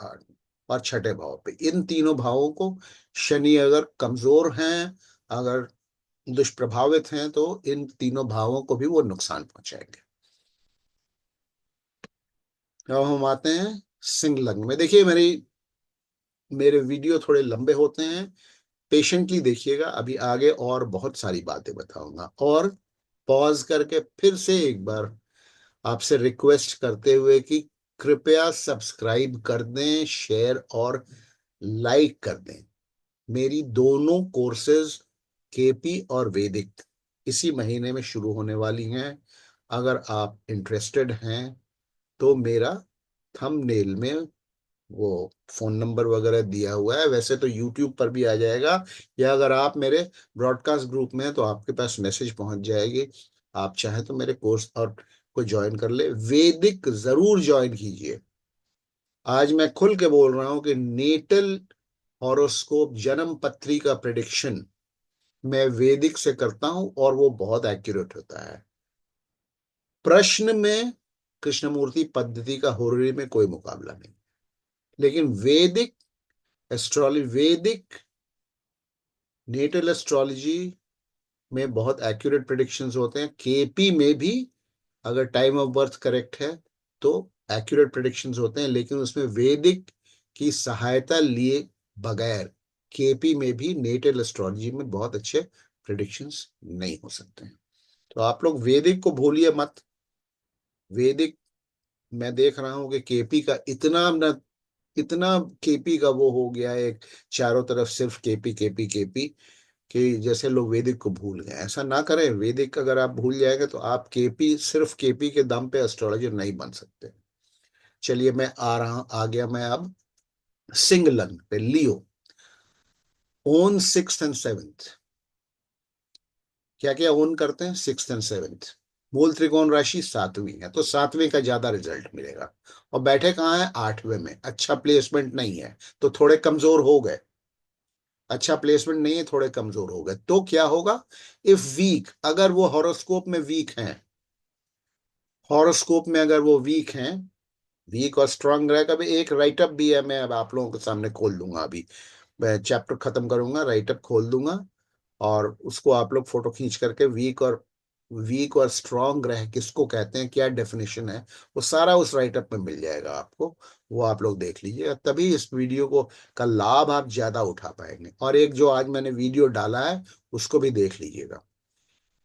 आठ और छठे भाव पे, इन तीनों भावों को शनि अगर कमजोर हैं, अगर दुष्प्रभावित हैं, तो इन तीनों भावों को भी वो नुकसान पहुंचाएंगे। अब हम आते हैं सिंह लग्न में। देखिए मेरे वीडियो थोड़े लंबे होते हैं, पेशेंटली देखिएगा, अभी आगे और बहुत सारी बातें बताऊंगा। और पॉज करके फिर से एक बार आपसे रिक्वेस्ट करते हुए कि कृपया सब्सक्राइब कर दें, शेयर और लाइक कर दें। मेरी दोनों कोर्सेज, केपी और वैदिक, इसी महीने में शुरू होने वाली हैं। अगर आप इंटरेस्टेड हैं तो मेरा थंबनेल में वो फोन नंबर वगैरह दिया हुआ है, वैसे तो यूट्यूब पर भी आ जाएगा, या अगर आप मेरे ब्रॉडकास्ट ग्रुप में हैं तो आपके पास मैसेज पहुंच जाएगी। आप चाहें तो मेरे कोर्स और को ज्वाइन कर ले। वैदिक जरूर ज्वाइन कीजिए। आज मैं खुल के बोल रहा हूं कि नेटल हॉरोस्कोप, जन्म पत्री का प्रिडिक्शन मैं वैदिक से करता हूं, और वो बहुत एक्यूरेट होता है। प्रश्न में कृष्णमूर्ति पद्धति का होररी में कोई मुकाबला नहीं, लेकिन वैदिक एस्ट्रोलॉजी, वैदिक नेटल एस्ट्रोलॉजी में बहुत एक्यूरेट प्रिडिक्शंस होते हैं। केपी में भी अगर टाइम ऑफ बर्थ करेक्ट है तो एक्यूरेट प्रिडिक्शंस होते हैं, लेकिन उसमें वैदिक की सहायता लिए बगैर केपी में भी, नेटल एस्ट्रोलॉजी में बहुत अच्छे प्रिडिक्शंस नहीं हो सकते हैं। तो आप लोग वैदिक को भूलिए मत। वैदिक, मैं देख रहा हूं कि केपी का इतना न, इतना केपी का वो हो गया है, चारों तरफ सिर्फ केपी केपी केपी, कि जैसे लोग वैदिक को भूल गए। ऐसा ना करें, वैदिक अगर आप भूल जाएंगे तो आप केपी, सिर्फ केपी के दम पे एस्ट्रोलॉजर नहीं बन सकते। चलिए मैं आ गया मैं अब सिंह लग्न पे, लियो, ओन 6th एंड 7th। क्या क्या ओन करते हैं 6th एंड 7th? मूल त्रिकोण राशि 7वीं है, तो 7वें का ज्यादा रिजल्ट मिलेगा। और बैठे कहाँ है, 8वें में, अच्छा प्लेसमेंट नहीं है तो थोड़े कमजोर हो गए। अच्छा प्लेसमेंट नहीं है, थोड़े कमजोर हो गए, तो क्या होगा, इफ वीक, अगर वो हॉरोस्कोप में वीक हैं, हॉरोस्कोप में अगर वो वीक हैं, वीक और स्ट्रांग रहेगा। अभी एक राइटअप भी है, मैं अब आप लोगों के सामने खोल दूंगा। अभी मैं चैप्टर खत्म करूंगा, राइटअप खोल दूंगा, और उसको आप लोग फोटो खींच करके, वीक और स्ट्रांग ग्रह किसको कहते हैं, क्या डेफिनेशन है, वो सारा उस राइटअप में मिल जाएगा आपको। वो आप लोग देख लीजिएगा, तभी इस वीडियो को का लाभ आप ज्यादा उठा पाएंगे। और एक जो आज मैंने वीडियो डाला है उसको भी देख लीजिएगा।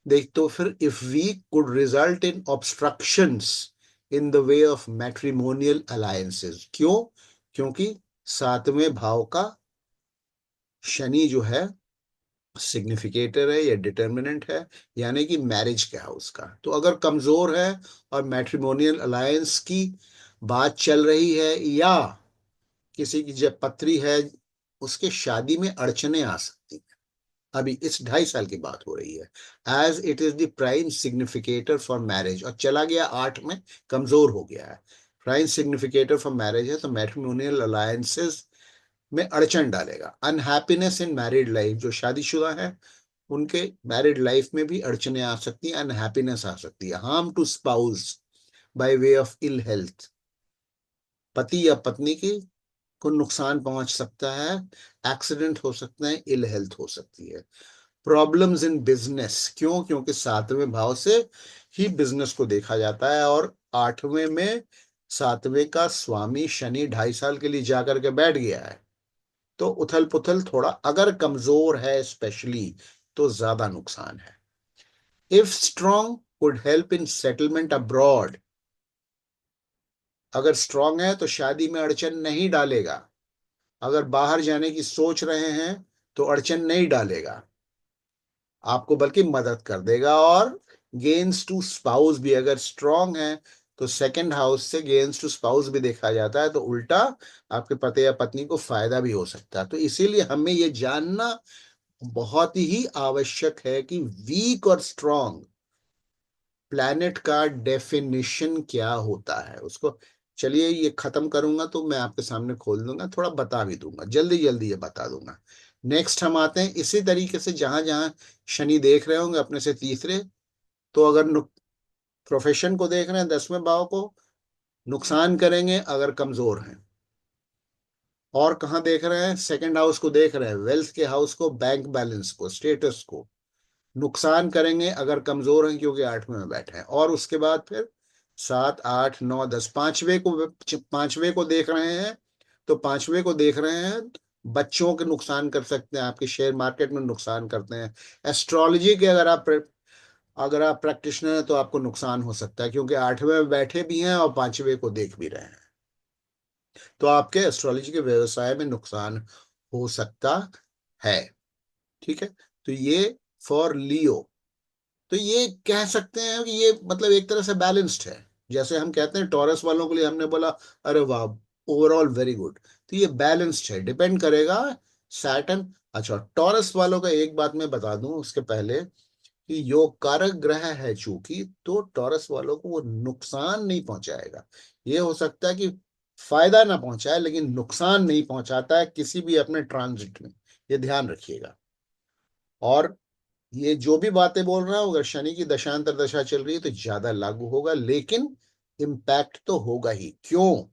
देख तो फिर, if we could result in obstructions in the way of matrimonial alliances, क्यों, क्योंकि 7वें भाव का शनि जो है सिग्निफिकेटर है या डिटर्मिनेंट है, यानी कि मैरिज के हाउस का। तो अगर कमजोर है और मैट्रिमोनियल अलायंस की बात चल रही है, या किसी की जब पत्री है, उसके शादी में अड़चने आ सकती हैं। अभी इस 2.5 साल की बात हो रही है, as it is the prime significator for marriage, और चला गया 8 में, कमजोर हो गया है। प्राइम सिग्निफिकेटर फॉर मैरिज है तो मैट्रिमोनियल अलायंसेस में अड़चन डालेगा। अनहैप्पीनेस इन मैरिड लाइफ, जो शादीशुदा है उनके मैरिड लाइफ में भी अड़चने आ सकती हैं, अनहैप्पीनेस आ सकती है। Harm to spouse by way of ill health, पति या पत्नी की को नुकसान पहुंच सकता है, एक्सीडेंट हो सकते हैं, इल हेल्थ हो सकती है। प्रॉब्लम्स इन बिजनेस, क्यों? क्योंकि 7वें भाव से ही बिजनेस को देखा जाता है, और 8वें में 7वें का स्वामी शनि 2.5 साल के लिए जाकर के बैठ गया है, तो उथल पुथल थोड़ा अगर कमजोर है स्पेशली तो ज्यादा नुकसान है। If strong could help in settlement abroad, अगर स्ट्रांग है तो शादी में अड़चन नहीं डालेगा, अगर बाहर जाने की सोच रहे हैं तो अड़चन नहीं डालेगा, आपको बल्कि मदद कर देगा। और गेन्स टू स्पाउस भी अगर स्ट्रांग है तो सेकंड हाउस से गेन्स टू स्पाउस भी देखा जाता है, तो उल्टा आपके पति या पत्नी को फायदा भी हो सकता है। तो इसीलिए हमें ये जानना बहुत ही आवश्यक है कि वीक और स्ट्रांग प्लैनेट का डेफिनेशन क्या होता है उसको। चलिए ये खत्म करूंगा तो मैं आपके सामने खोल दूंगा, थोड़ा बता भी दूंगा, जल्दी जल्दी ये बता दूंगा। नेक्स्ट हम आते हैं इसी तरीके से, जहां जहां शनि देख रहे होंगे अपने से तीसरे, तो अगर प्रोफेशन को देख रहे हैं 10वें भाव को, नुकसान करेंगे अगर कमजोर हैं। और कहाँ देख रहे हैं? सेकंड हाउस को देख रहे हैं, वेल्थ के हाउस को, बैंक बैलेंस को, स्टेटस को, नुकसान करेंगे अगर कमजोर हैं क्योंकि 8वें में बैठे हैं। और उसके बाद फिर 7, 8, 9, 10, 5वें को देख रहे हैं, तो 5वें को देख रहे हैं, बच्चों के नुकसान कर सकते हैं, आपके शेयर मार्केट में नुकसान करते हैं। एस्ट्रोलॉजी के अगर आप प्रैक्टिशनर हैं तो आपको नुकसान हो सकता है, क्योंकि 8वें में बैठे भी हैं और 5वें को देख भी रहे हैं, तो आपके एस्ट्रोलॉजी के व्यवसाय में नुकसान हो सकता है। ठीक है, तो ये फॉर लियो। तो ये कह सकते हैं कि ये मतलब एक तरह से बैलेंस्ड है। जैसे हम कहते हैं टॉरस वालों के लिए हमने बोला, अरे वाह, ओवरऑल वेरी गुड, तो ये बैलेंस्ड है, डिपेंड करेगा सैटर्न। अच्छा, टॉरस वालों का एक बात मैं बता दूं उसके पहले, कि योग कारक ग्रह है चूंकि, तो टॉरस वालों को वो नुकसान नहीं पहुंचाएगा। ये हो सकता है कि फायदा ना पहुंचाए लेकिन नुकसान नहीं पहुंचाता है किसी भी अपने ट्रांजिट में, ये ध्यान रखिएगा। और ये जो भी बातें बोल रहा हूं, अगर शनि की दशांतर दशा चल रही है तो ज्यादा लागू होगा, लेकिन इम्पैक्ट तो होगा ही। क्यों?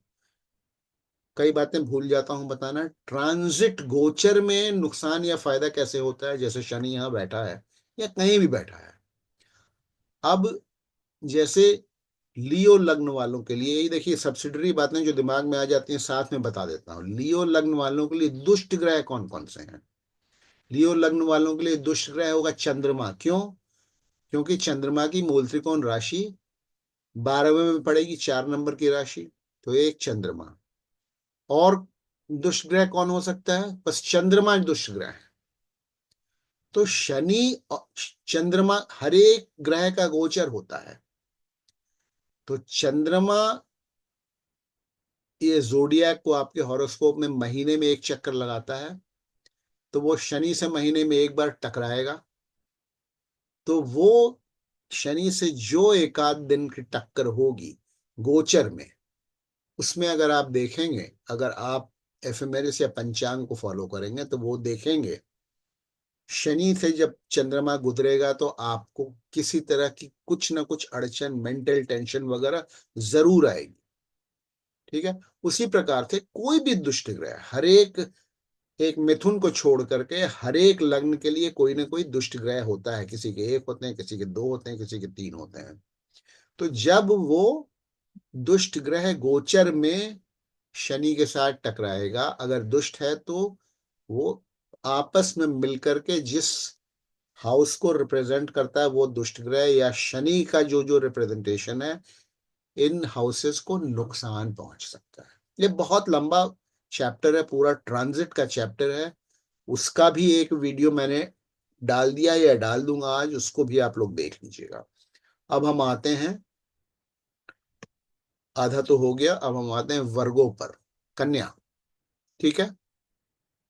कई बातें भूल जाता हूं बताना। ट्रांजिट गोचर में नुकसान या फायदा कैसे होता है, जैसे शनि यहां बैठा है या कहीं भी बैठा है। अब जैसे लियो लग्न वालों के लिए, यही देखिए सब्सिडरी बातें जो दिमाग में आ जाती हैं साथ में बता देता हूँ। लियो लग्न वालों के लिए दुष्ट ग्रह कौन कौन से हैं? लियो लग्न वालों के लिए दुष्ट ग्रह होगा चंद्रमा। क्यों? क्योंकि चंद्रमा की मूल त्रिकोण राशि 12वें में पड़ेगी, 4 नंबर की राशि, तो एक चंद्रमा। और दुष्ट ग्रह कौन हो सकता है? बस चंद्रमा दुष्ट ग्रह है। तो शनि और चंद्रमा हर एक ग्रह का गोचर होता है, तो चंद्रमा ये जोडियाक को आपके हॉरोस्कोप में महीने में एक चक्कर लगाता है, तो वो शनि से महीने में एक बार टकराएगा। तो वो शनि से जो एक आध दिन की टक्कर होगी गोचर में, उसमें अगर आप देखेंगे, अगर आप एफएमएरिस या पंचांग को फॉलो करेंगे तो वो देखेंगे, शनि से जब चंद्रमा गुजरेगा तो आपको किसी तरह की कुछ ना कुछ अड़चन, मेंटल टेंशन वगैरह जरूर आएगी। ठीक है, उसी प्रकार से कोई भी दुष्ट ग्रह, हर एक एक मिथुन को छोड़ करके हर एक लग्न के लिए कोई ना कोई दुष्ट ग्रह होता है। किसी के एक होते हैं, किसी के दो होते हैं, किसी के तीन होते हैं। तो जब वो दुष्ट ग्रह गोचर में शनि के साथ टकराएगा, अगर दुष्ट है तो वो आपस में मिलकर के जिस हाउस को रिप्रेजेंट करता है वो दुष्ट ग्रह या शनि का जो जो रिप्रेजेंटेशन है, इन हाउसेस को नुकसान पहुंच सकता है। ये बहुत लंबा चैप्टर है, पूरा ट्रांजिट का चैप्टर है, उसका भी एक वीडियो मैंने डाल दिया या डाल दूंगा आज, उसको भी आप लोग देख लीजिएगा। अब हम आते हैं, आधा तो हो गया, अब हम आते हैं वर्गों पर, कन्या। ठीक है,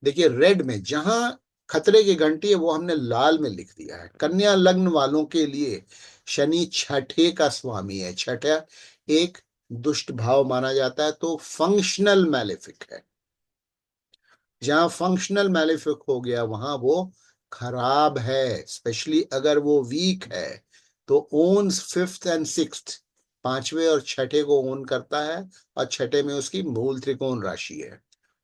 देखिए रेड में जहां खतरे की घंटी है वो हमने लाल में लिख दिया है। कन्या लग्न वालों के लिए शनि छठे का स्वामी है। छठा एक दुष्ट भाव माना जाता है, तो फंक्शनल मैलेफिक है। जहां फंक्शनल मैलेफिक हो गया वहां वो खराब है। स्पेशली अगर वो वीक है तो ओन्स फिफ्थ एंड सिक्स्थ, पांचवे और छठे को ओन करता है, और छठे में उसकी मूल त्रिकोण राशि है।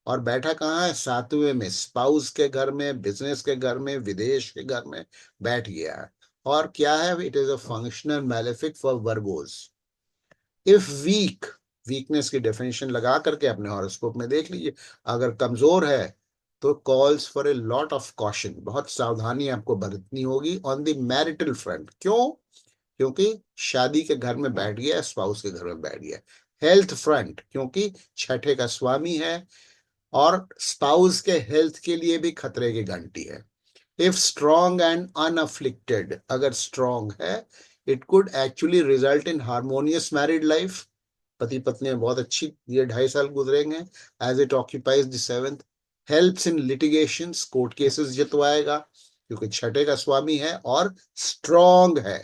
और बैठा कहाँ है? सातवें में, स्पाउस के घर में, बिजनेस के घर में, विदेश के घर में बैठ गया है। और क्या है? It is a functional malefic for Virgos. If weak, weakness की डेफिनेशन लगा करके अपने हॉरोस्कोप में देख लीजिए। अगर कमजोर है तो calls for a lot of caution, बहुत सावधानी आपको बरतनी होगी ऑन द मैरिटल फ्रंट। क्यों? क्योंकि शादी के घर में बैठ गया, स्पाउस के घर में बैठ गया। हेल्थ फ्रंट, क्योंकि छठे का स्वामी है और स्पाउस के हेल्थ के लिए भी खतरे की घंटी है। इफ स्ट्रॉन्ग एंड अनअफ्लिक्टेड, अगर स्ट्रॉन्ग है, it could actually result in harmonious married life. पति पत्नी में बहुत अच्छी ये 2.5 साल गुजरेंगे। As it occupies the seventh, helps in litigation, court cases जितवाएगा क्योंकि छठे का स्वामी है और स्ट्रॉन्ग है।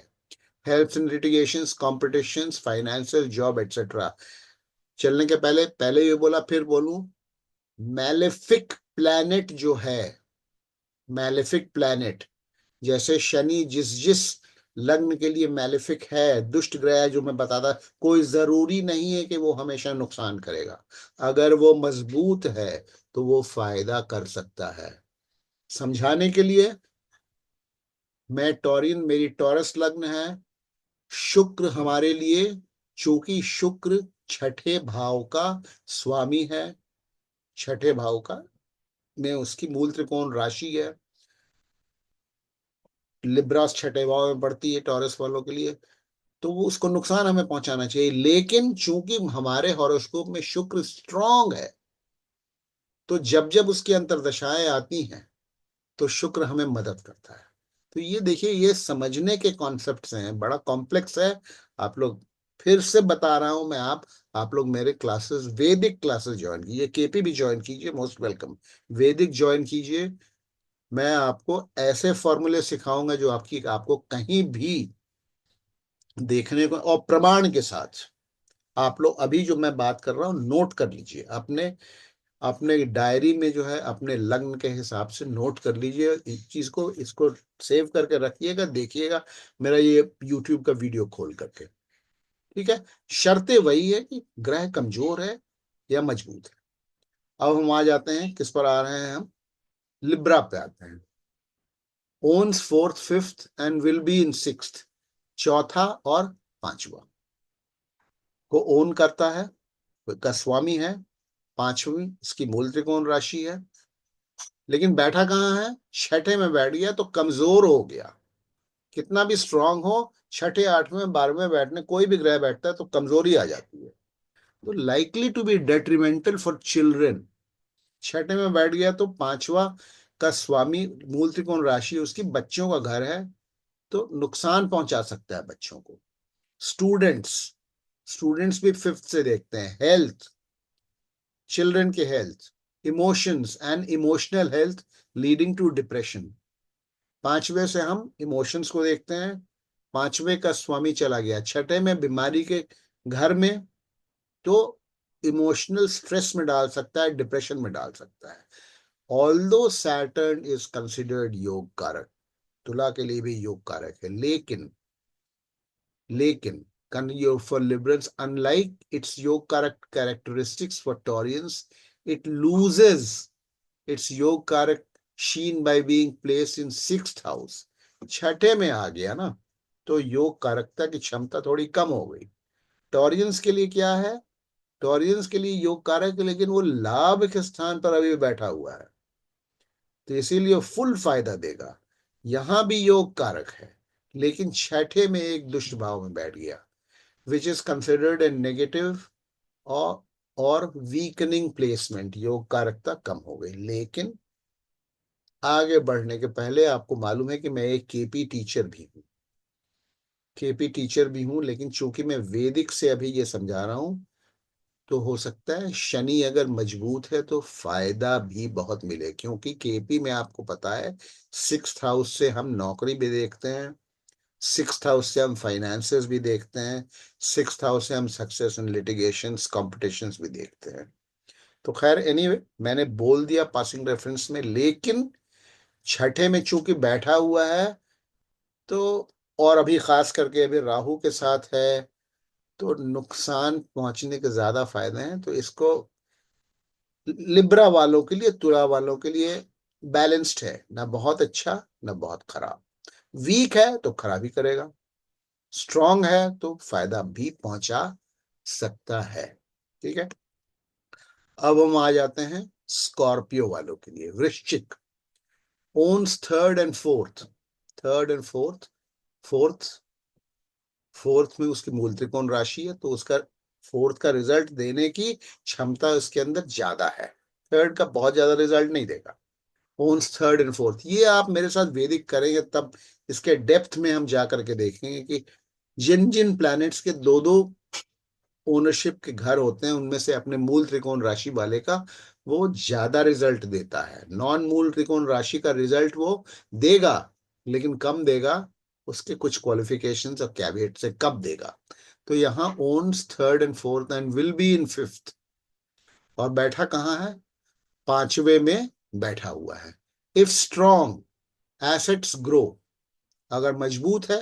Helps in litigation, competition, financial, job etcetera. चलने के पहले पहले ये बोला फिर बोलूं, मैलेफिक प्लैनेट जो है, मैलेफिक प्लैनेट जैसे शनि जिस जिस लग्न के लिए मैलेफिक है, दुष्ट ग्रह है, जो मैं बताता, कोई जरूरी नहीं है कि वो हमेशा नुकसान करेगा। अगर वो मजबूत है तो वो फायदा कर सकता है। समझाने के लिए, मैं टॉरिन, मेरी टॉरस लग्न है। शुक्र हमारे लिए, चूंकि शुक्र छठे भाव का स्वामी है, छठे भाव का में उसकी मूल त्रिकोण राशि है। लिब्रास छठे भाव में पड़ती है टॉरस वालों के लिए, तो वो उसको नुकसान हमें पहुंचाना चाहिए। लेकिन चूंकि हमारे हॉरोस्कोप में शुक्र स्ट्रांग है, तो जब जब उसकी अंतर्दशाएं आती हैं तो शुक्र हमें मदद करता है। तो ये देखिए, ये समझने के कॉन्सेप्ट्स हैं, बड़ा कॉम्प्लेक्स है। आप लोग, फिर से बता रहा हूं मैं, आप लोग मेरे क्लासेस, वैदिक क्लासेस ज्वाइन कीजिए, केपी भी ज्वाइन कीजिए, मोस्ट वेलकम। वैदिक ज्वाइन कीजिए। मैं आपको ऐसे फॉर्मूले सिखाऊंगा जो आपको कहीं भी देखने को, और प्रमाण के साथ। आप लोग अभी जो मैं बात कर रहा हूँ नोट कर लीजिए, अपने अपने डायरी में जो है, अपने लग्न के हिसाब से नोट कर लीजिए इस चीज को, इसको सेव करके रखिएगा, देखिएगा मेरा ये यूट्यूब का वीडियो खोल करके। ठीक है? शर्तें वही है कि ग्रह कमजोर है या मजबूत है। अब हम आ जाते हैं, किस पर आ रहे हैं हम? लिब्रा पे आते हैं। Owns fourth fifth and will be in sixth, चौथा और पांचवा को ओन करता है, का स्वामी है। पांचवी इसकी मूल त्रिकोण राशि है। लेकिन बैठा कहाँ है? छठे में बैठ गया तो कमजोर हो गया। कितना भी स्ट्रांग हो, छठे आठवें बारहवें बैठने, कोई भी ग्रह बैठता है तो कमजोरी आ जाती है। तो likely to be detrimental for children. छठे में बैठ गया तो पांचवा का स्वामी मूल त्रिकोण राशि उसकी, बच्चों का घर है, तो नुकसान पहुंचा सकता है बच्चों को। स्टूडेंट्स, स्टूडेंट्स भी फिफ्थ से देखते हैं। हेल्थ, चिल्ड्रन के health, emotions and emotional health leading to depression. पांचवे से हम इमोशंस को देखते हैं। पांचवे का स्वामी चला गया छठे में, बीमारी के घर में, तो इमोशनल स्ट्रेस में डाल सकता है, डिप्रेशन में डाल सकता है। ऑल्दो सैटर्न इज कंसिडर्ड योग कारक, तुला के लिए भी योग कारक है, लेकिन for Liberals, unlike its yoke characteristics for Taurians, it loses its yoke karak sheen by being placed in sixth house। छठे में आ गया ना, तो योग कारकता की क्षमता थोड़ी कम हो गई। टॉरियंस के लिए क्या है? टॉरियंस के लिए योग कारक है, लेकिन वो लाभ के स्थान पर अभी बैठा हुआ है, तो इसीलिए फुल फायदा देगा। यहां भी योग कारक है, लेकिन छठे में एक दुष्ट भाव में बैठ गया, which is considered a negative और वीकनिंग प्लेसमेंट। योग कारकता कम हो गई। लेकिन आगे बढ़ने के पहले आपको मालूम है कि मैं एक केपी टीचर भी हूँ, केपी टीचर भी हूँ, लेकिन चूंकि मैं वैदिक से अभी ये समझा रहा हूँ, तो हो सकता है शनि अगर मजबूत है तो फायदा भी बहुत मिले, क्योंकि केपी में आपको पता है 6th हाउस से हम नौकरी भी देखते हैं, 6th हाउस से हम फाइनेंसेस भी देखते हैं, 6th हाउस से हम सक्सेस इन लिटिगेशंस कॉम्पिटिशंस भी देखते हैं। तो खैर एनीवे मैंने बोल दिया पासिंग रेफरेंस में, लेकिन छठे में चूंकि बैठा हुआ है तो, और अभी खास करके अभी राहु के साथ है, तो नुकसान पहुंचने के ज्यादा फायदे हैं। तो इसको लिब्रा वालों के लिए, तुला वालों के लिए बैलेंस्ड है, ना बहुत अच्छा ना बहुत खराब। वीक है तो खराब ही करेगा, स्ट्रांग है तो फायदा भी पहुंचा सकता है। ठीक है, अब हम आ जाते हैं स्कॉर्पियो वालों के लिए। वृश्चिक owns third and fourth, third and fourth, fourth fourth में उसकी मूल त्रिकोण राशि है, तो उसका फोर्थ का रिजल्ट देने की क्षमता उसके अंदर ज्यादा है, थर्ड का बहुत ज्यादा रिजल्ट नहीं देगा। ओन्स थर्ड एंड फोर्थ, ये आप मेरे साथ वैदिक करेंगे तब इसके डेप्थ में हम जा करके देखेंगे कि जिन जिन प्लैनेट्स के दो दो ओनरशिप के घर होते हैं उनमें से अपने मूल त्रिकोण राशि वाले का वो ज्यादा रिजल्ट देता है। नॉन मूल त्रिकोण राशि का रिजल्ट वो देगा लेकिन कम देगा, उसके कुछ क्वालिफिकेशंस और कैवेट से कब देगा। तो यहाँ owns third and fourth and will be in fifth, और बैठा कहाँ है, पांचवे में बैठा हुआ है। इफ स्ट्रॉन्ग एसेट्स ग्रो, अगर मजबूत है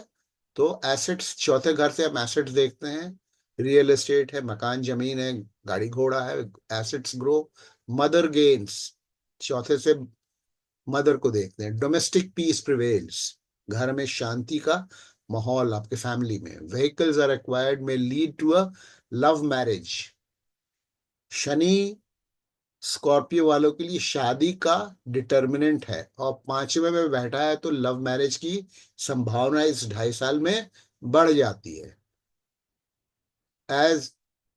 तो एसेट्स, चौथे घर से हम एसेट्स देखते हैं, रियल एस्टेट है, मकान जमीन है, गाड़ी घोड़ा है, एसेट्स ग्रो। मदर गेन्स, चौथे से मदर को देखते हैं। डोमेस्टिक पीस प्रिवेल्स, घर में शांति का माहौल आपके फैमिली में। व्हीकल्स आर एक्वायर्ड में lead to a love marriage. Shani Scorpio वालों के लिए शादी का डिटर्मिनेंट है, और पांचवे में बैठा है तो लव मैरिज की संभावना इस 2.5 साल में बढ़ जाती है। as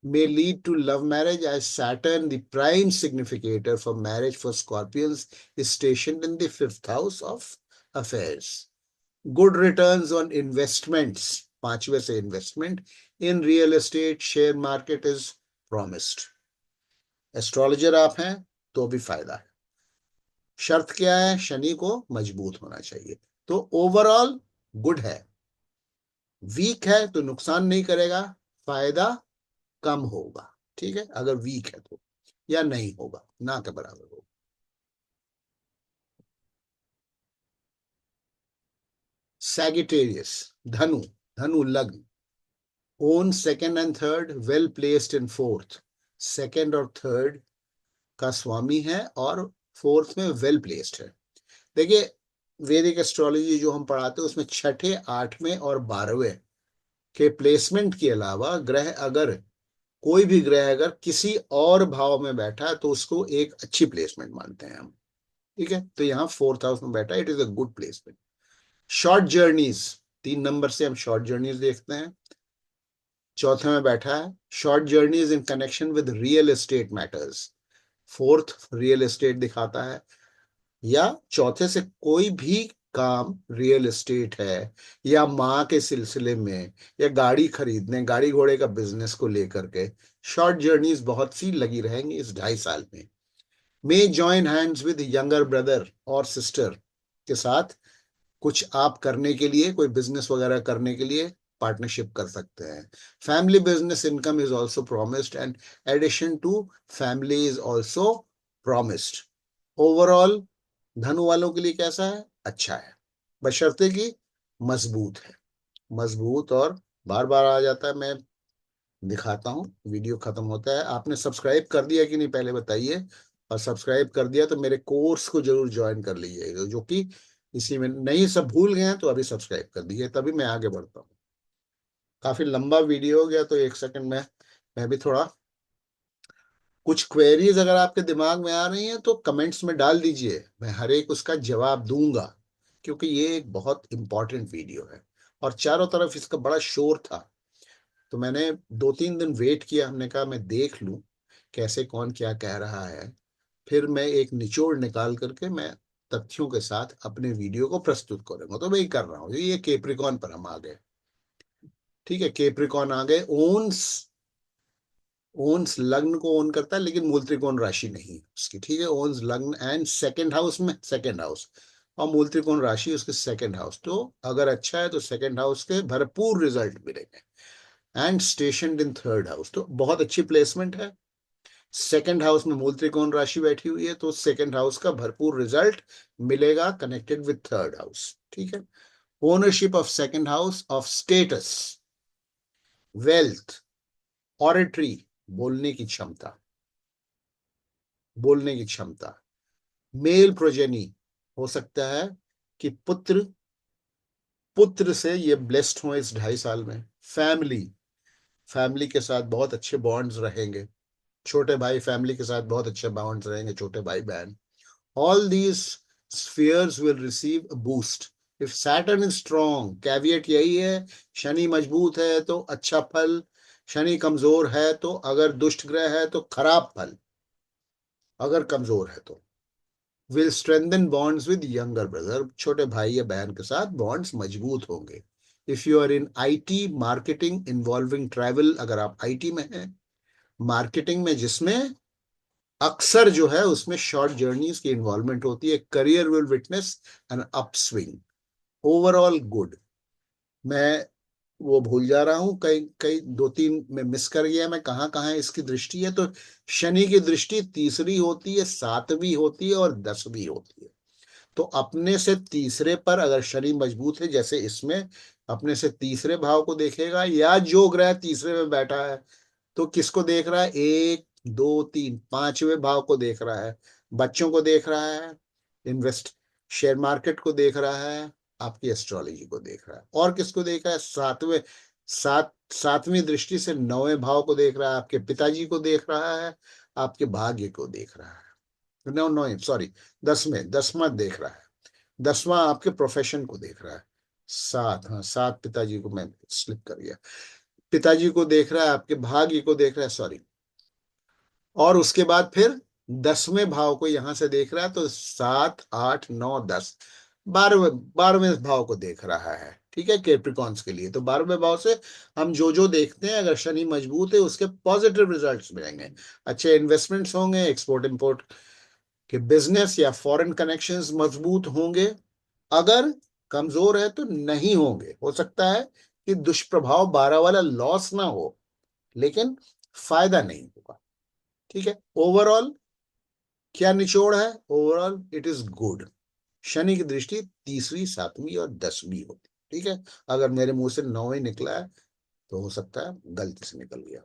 may lead to love marriage, as Saturn, the prime significator for marriage for Scorpions, is stationed in the fifth house of affairs. Good returns on investments, पांचवे से investment in real estate, share market is promised. Astrologer आप हैं तो भी फायदा है। शर्त क्या है, शनि को मजबूत होना चाहिए। तो ओवरऑल गुड है। वीक है तो नुकसान नहीं करेगा, फायदा कम होगा। ठीक है, अगर वीक है तो, या नहीं होगा, ना के बराबर होगा। सैगिटेरियस धनु, धनु लग्न, own second and third, well placed in fourth, second और थर्ड का स्वामी है और फोर्थ में वेल प्लेस्ड है। देखिए वैदिक एस्ट्रोलॉजी जो हम पढ़ाते हैं उसमें छठे, आठवें और 12वें के प्लेसमेंट के अलावा ग्रह, अगर कोई भी ग्रह अगर किसी और भाव में बैठा है तो उसको एक अच्छी प्लेसमेंट मानते हैं हम। ठीक है, तो यहाँ फोर्थ हाउस में बैठा है, it is a good placement. Short journeys, 3 number से हम शॉर्ट जर्नीज देखते हैं, चौथे में बैठा है। Short journeys in connection with real estate matters, fourth real estate दिखाता है। या चौथे से कोई भी काम रियल एस्टेट है, या माँ के सिलसिले में, या गाड़ी खरीदने, गाड़ी घोड़े का बिजनेस को लेकर के शॉर्ट जर्नीज बहुत सी लगी रहेंगी इस 2.5 साल में। May join hands with younger brother और सिस्टर के साथ कुछ आप करने के लिए, कोई बिजनेस वगैरह करने के लिए पार्टनरशिप कर सकते हैं। Family business income is also promised and addition to family is also promised. Overall धनु वालों के लिए कैसा है, अच्छा है, बशर्ते कि मजबूत है। मजबूत और बार बार आ जाता है, मैं दिखाता हूँ, वीडियो खत्म होता है। आपने सब्सक्राइब कर दिया कि नहीं पहले बताइए, और सब्सक्राइब कर दिया तो मेरे कोर्स को जरूर ज्वाइन कर लीजिएगा, जो कि इसी में नहीं, सब भूल गए हैं तो अभी सब्सक्राइब कर दीजिए, तभी मैं आगे बढ़ता हूँ। काफी लंबा वीडियो हो गया तो 1 सेकंड में मैं भी थोड़ा, कुछ क्वेरीज अगर आपके दिमाग में आ रही हैं तो कमेंट्स में डाल दीजिए, मैं हर एक उसका जवाब दूंगा, क्योंकि ये एक बहुत इंपॉर्टेंट वीडियो है। और चारों तरफ इसका बड़ा शोर था, तो मैंने 2-3 दिन वेट किया, हमने कहा मैं देख लूं कैसे कौन क्या कह रहा है, फिर मैं एक निचोड़ निकाल करके मैं तथ्यों के साथ अपने वीडियो को प्रस्तुत करूंगा। तो मैं ही कर रहा हूँ, ये केप्रिकॉन पर हम आ गए। ठीक है, केप्रिकॉन आ गए। ओन्स, ओन्स लग्न को ओन करता है, लेकिन मूल त्रिकोण राशि नहीं है उसकी, ठीक है। ओन्स लग्न एंड सेकंड हाउस में, सेकंड हाउस और मूल त्रिकोण राशि उसके सेकंड हाउस, तो अगर अच्छा है तो सेकंड हाउस के भरपूर रिजल्ट मिलेंगे। एंड स्टेशनड इन थर्ड हाउस, तो बहुत अच्छी प्लेसमेंट है। सेकंड हाउस में मूल त्रिकोण राशि बैठी हुई है, तो सेकंड हाउस का भरपूर रिजल्ट मिलेगा कनेक्टेड विथ थर्ड हाउस, ठीक है। Ownership of second house of status, wealth, oratory, बोलने की क्षमता, बोलने की क्षमता, मेल प्रोजेनी, हो सकता है कि पुत्र, पुत्र से ये ब्लेस्ड हो इस 2.5 साल में। फैमिली, फैमिली के साथ बहुत अच्छे बॉन्ड्स रहेंगे। छोटे भाई, फैमिली के साथ बहुत अच्छे बॉन्ड्स रहेंगे, छोटे भाई बहन। All these spheres will receive a boost if Saturn is strong. Caveat यही है, शनि मजबूत है तो अच्छा फल, शनि कमजोर है तो, अगर दुष्ट ग्रह है तो खराब फल, अगर कमजोर है तो। Will strengthen bonds with younger brother, छोटे भाई या बहन के साथ बॉन्ड्स मजबूत होंगे। If you are in IT marketing involving travel, अगर आप आईटी में हैं, मार्केटिंग में जिसमें अक्सर जो है उसमें शॉर्ट जर्नीज की इन्वॉल्वमेंट होती है, career will witness an upswing. Overall good. मैं वो भूल जा रहा हूं, कई कई 2-3 में मिस कर गया मैं, कहाँ कहाँ इसकी दृष्टि है। तो शनि की दृष्टि तीसरी होती है, 7वीं होती है और 10वीं होती है। तो अपने से तीसरे पर अगर शनि मजबूत है, जैसे इसमें अपने से तीसरे भाव को देखेगा, या जो ग्रह तीसरे में बैठा है तो किसको देख रहा है, 1 2 3 5वें भाव को देख रहा है, बच्चों को देख रहा है, इन्वेस्ट शेयर मार्केट को देख रहा है, आपकी एस्ट्रोलॉजी को देख रहा है, और किसको देख रहा है, 7वीं दृष्टि से 9वें भाव को देख रहा है, आपके पिताजी को देख रहा है, आपके भाग्य को देख रहा है। नो नो सॉरी, 10वां देख रहा है, 10वां आपके प्रोफेशन को देख रहा है। 7, हाँ 7 पिताजी को, मैं स्लिप कर गया, पिताजी को देख रहा है, आपके भाग्य को देख रहा है, सॉरी। और उसके बाद फिर 10वें भाव को यहां से देख रहा है, तो 7 8 9 10, 12वें भाव को देख रहा है, ठीक है, कैप्रिकॉन्स के लिए। तो 12वें भाव से हम जो जो देखते हैं, अगर शनि मजबूत है उसके पॉजिटिव रिजल्ट्स मिलेंगे, अच्छे इन्वेस्टमेंट्स होंगे, एक्सपोर्ट इंपोर्ट के बिजनेस या फॉरेन कनेक्शंस मजबूत होंगे। अगर कमजोर है तो नहीं होंगे, हो सकता है कि दुष्प्रभाव 12 वाला लॉस ना हो, लेकिन फायदा नहीं होगा, ठीक है। ओवरऑल क्या निचोड़ है, overall it is good. Shani की दृष्टि तीसरी, 7वीं और 10वीं होती, ठीक है। अगर मेरे मुंह से 9वें निकला है तो हो सकता है गलती से निकल गया।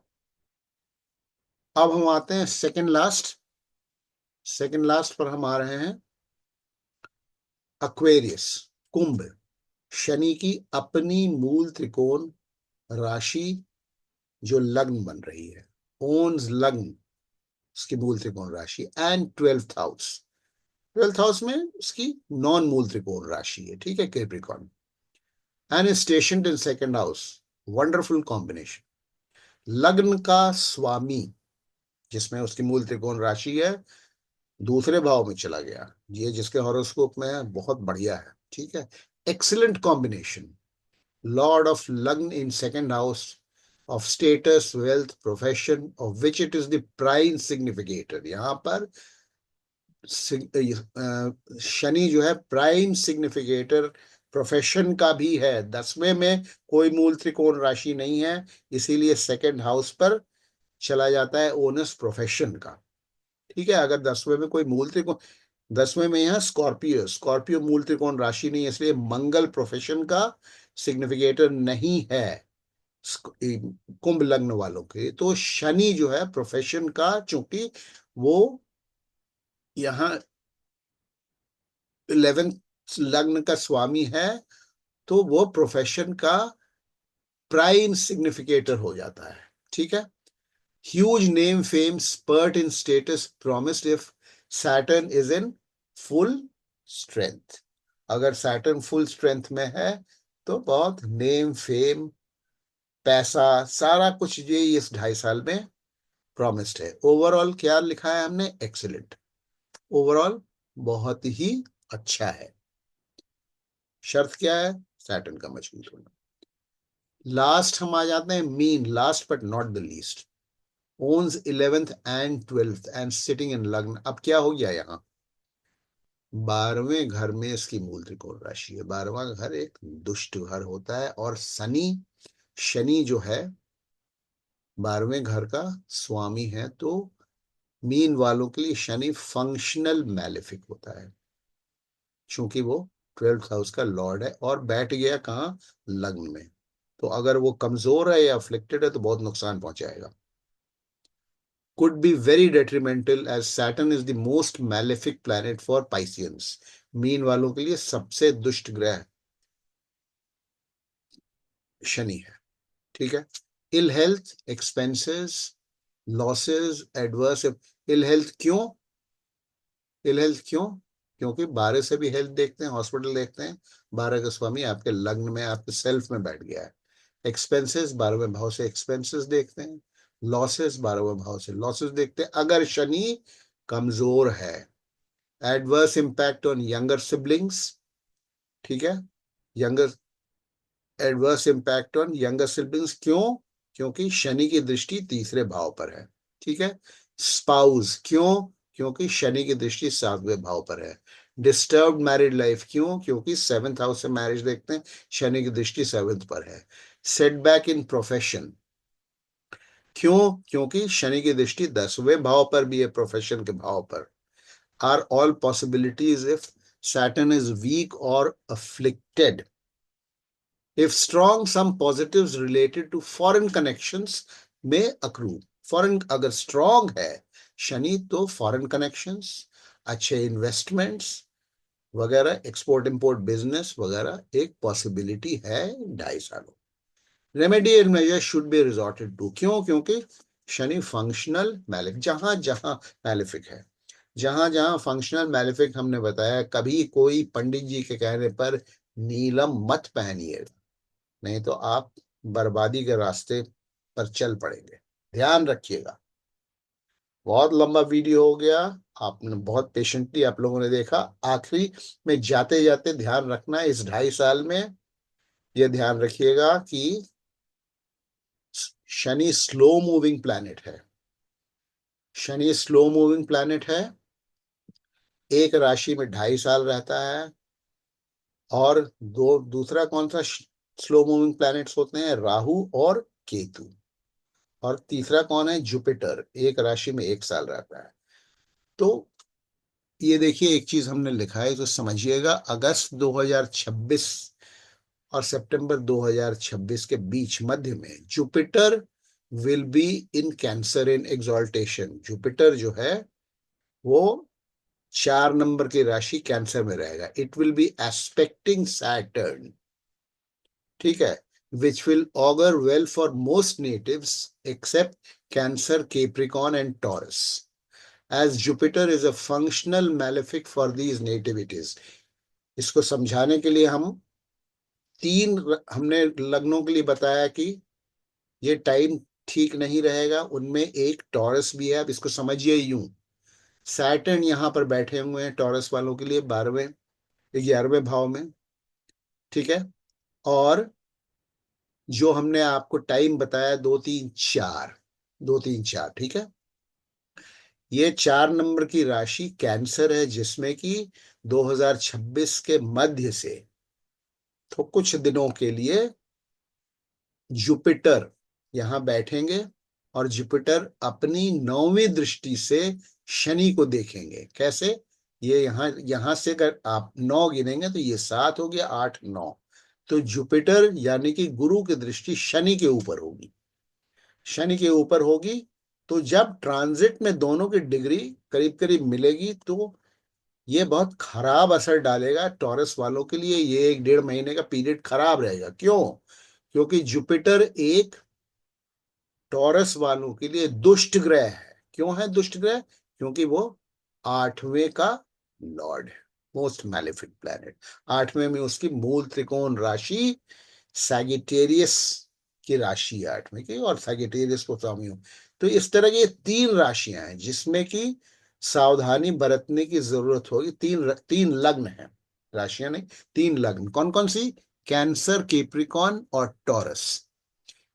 अब हम आते हैं सेकंड लास्ट, सेकंड लास्ट पर हम आ रहे हैं अक्वेरियस, कुंभ। शनि की अपनी मूल त्रिकोण राशि जो लग्न बन रही है, ओन्स लग्न, उसकी मूल त्रिकोण राशि and 12th house, 12th house में उसकी नॉन मूल त्रिकोण राशि है, ठीक है, Capricorn, and station in second house. Wonderful combination. लग्न का स्वामी, जिसमें उसकी मूल त्रिकोण राशि है, दूसरे भाव में चला गया, ये जिसके हॉरोस्कोप में है बहुत बढ़िया है, ठीक है, एक्सीलेंट कॉम्बिनेशन। लॉर्ड ऑफ लग्न in second house of status, wealth, profession, of which it is the prime significator. यहां पर शनि जो है प्राइम सिग्निफिकेटर प्रोफेशन का भी है। 10वें में कोई मूल त्रिकोण राशि नहीं है, इसीलिए सेकंड हाउस पर चला जाता है ओनस प्रोफेशन का, ठीक है। अगर 10वें में कोई मूल त्रिकोण, 10वें में यहाँ स्कॉर्पियो, स्कॉर्पियो मूल त्रिकोण राशि नहीं है, इसलिए मंगल प्रोफेशन का सिग्निफिकेटर नहीं है कुंभ लग्न वालों के। तो शनि जो है प्रोफेशन का, चूंकि वो यहाँ 11th लग्न का स्वामी है, तो वो प्रोफेशन का प्राइम सिग्निफिकेटर हो जाता है, ठीक है। Huge name fame spurt in status promised if Saturn is in full strength. अगर सैटर्न फुल स्ट्रेंथ में है तो बहुत नेम फेम, पैसा, सारा कुछ ये इस 2.5 साल में प्रॉमिस्ड है। ओवरऑल क्या लिखा है हमने, एक्सीलेंट, ओवरऑल बहुत ही अच्छा है। शर्त क्या है, सैटर्न का मजबूत होना। लास्ट हम आ जाते हैं mean, last but not the least, owns 11th and 12th and sitting in लग्न। अब क्या हो गया यहाँ, 12वें घर में इसकी मूल त्रिकोण राशि है। 12वां घर एक दुष्ट घर होता है, और शनि, शनि जो है 12वें घर का स्वामी है, तो मीन वालों के लिए शनि फंक्शनल मैलेफिक होता है, क्योंकि वो 12th हाउस का लॉर्ड है और बैठ गया कहाँ, लग्न में। तो अगर वो कमजोर है या अफ्लिक्टेड है तो बहुत नुकसान पहुंचाएगा। Could be very detrimental as Saturn is the most malefic planet for Pisceans। Mean वालों के लिए सबसे दुष्ट ग्रह शनि है। ठीक है। Ill health, expenses, losses, adverse. Ill health क्यों, इल हेल्थ क्यों, क्योंकि 12 से भी हेल्थ देखते हैं, हॉस्पिटल देखते हैं। 12 का स्वामी आपके लग्न में, आपके सेल्फ में बैठ गया है। एक्सपेंसेस 12वें भाव से एक्सपेंसेस देखते हैं। लॉसेस 12वें भाव से लॉसेस देखते हैं अगर शनि कमजोर है। Adverse impact on younger siblings. ठीक है। Younger, adverse impact on younger siblings क्यों, क्योंकि शनि की दृष्टि तीसरे भाव पर है। ठीक है। स्पाउस क्यों, क्योंकि शनि की दृष्टि 7वें भाव पर है। डिस्टर्ब्ड मैरिड लाइफ क्यों, क्योंकि 7th हाउस से मैरिज देखते हैं, शनि की दृष्टि 7th पर है। सेटबैक इन प्रोफेशन क्यों, क्योंकि शनि की दृष्टि 10वें भाव पर भी है, प्रोफेशन के भाव पर। Are all possibilities if Saturn is weak or afflicted। If strong, some positives related to foreign connections may accrue। Foreign अगर स्ट्रांग है शनि तो फॉरेन कनेक्शंस, अच्छे इन्वेस्टमेंट्स वगैरह, एक्सपोर्ट इंपोर्ट बिजनेस वगैरह एक पॉसिबिलिटी है 2.5 सालों। Remedial measure should be resorted to क्यों, क्योंकि शनि फंक्शनल मैलिक, जहां जहां मैलिफिक है, जहां जहां फंक्शनल मैलिफिक हमने बताया, कभी कोई पंडित जी के कहने पर नीलम मत पहनिए, नहीं तो आप बर्बादी के रास्ते पर चल पड़ेंगे। ध्यान रखिएगा। बहुत लंबा वीडियो हो गया, आपने बहुत पेशेंटली आप लोगों ने देखा। आखिरी में जाते जाते ध्यान रखना, इस 2.5 साल में यह ध्यान रखिएगा कि शनि स्लो मूविंग प्लैनेट है। शनि स्लो मूविंग प्लैनेट है, एक राशि में 2.5 साल रहता है। और दूसरा कौन सा स्लो मूविंग प्लैनेट्स होते हैं, राहु और केतु। और तीसरा कौन है, जुपिटर, एक राशि में 1 साल रहता है। तो ये देखिए, एक चीज हमने लिखा है तो समझिएगा, अगस्त 2026 और सितंबर 2026 के बीच मध्य में Jupiter will be in cancer in exaltation. Jupiter जो है वो 4 नंबर की राशि कैंसर में रहेगा। It will be expecting Saturn. ठीक है। which will augur well for most natives except Cancer, Capricorn and Taurus, as Jupiter is a functional malefic for these nativities। इसको समझाने के लिए हम हमने लग्नों के लिए बताया कि ये टाइम ठीक नहीं रहेगा, उनमें एक टॉरस भी है। अब इसको समझिए यूं, सैटर्न यहां पर बैठे हुए हैं टॉरस वालों के लिए 12वें 11वें भाव में। ठीक है। और जो हमने आपको टाइम बताया 2 3 4, 2 3 4, ठीक है। ये 4 नंबर की राशि कैंसर है, जिसमें कि 2026 के मध्य से तो कुछ दिनों के लिए जुपिटर यहां बैठेंगे, और जुपिटर अपनी 9वीं दृष्टि से शनि को देखेंगे। कैसे, ये यहां यहां से अगर आप 9 गिनेंगे तो ये 7 हो गया, 8 9। तो जुपिटर यानी कि गुरु की दृष्टि शनि के ऊपर होगी, शनि के ऊपर होगी। तो जब ट्रांजिट में दोनों की डिग्री करीब करीब मिलेगी तो ये बहुत खराब असर डालेगा टॉरस वालों के लिए। ये 1 1.5 महीने का पीरियड खराब रहेगा। क्यों, क्योंकि जुपिटर एक टॉरस वालों के लिए दुष्ट ग्रह है। क्यों है दुष्ट ग्रह, क्योंकि वो 8वें का लॉर्ड है, मोस्ट मैलेफिक प्लैनेट। 8वें में उसकी मूल त्रिकोण राशि सैगिटेरियस की राशि है 8वें की, और सैगिटेरियस को स्वामी हूं। तो इस तरह की 3 राशियां हैं जिसमें कि सावधानी बरतने की जरूरत होगी। 3 लग्न है, राशियां नहीं, 3 लग्न। कौन कौन सी, कैंसर, कैप्रिकॉर्न और टॉरस।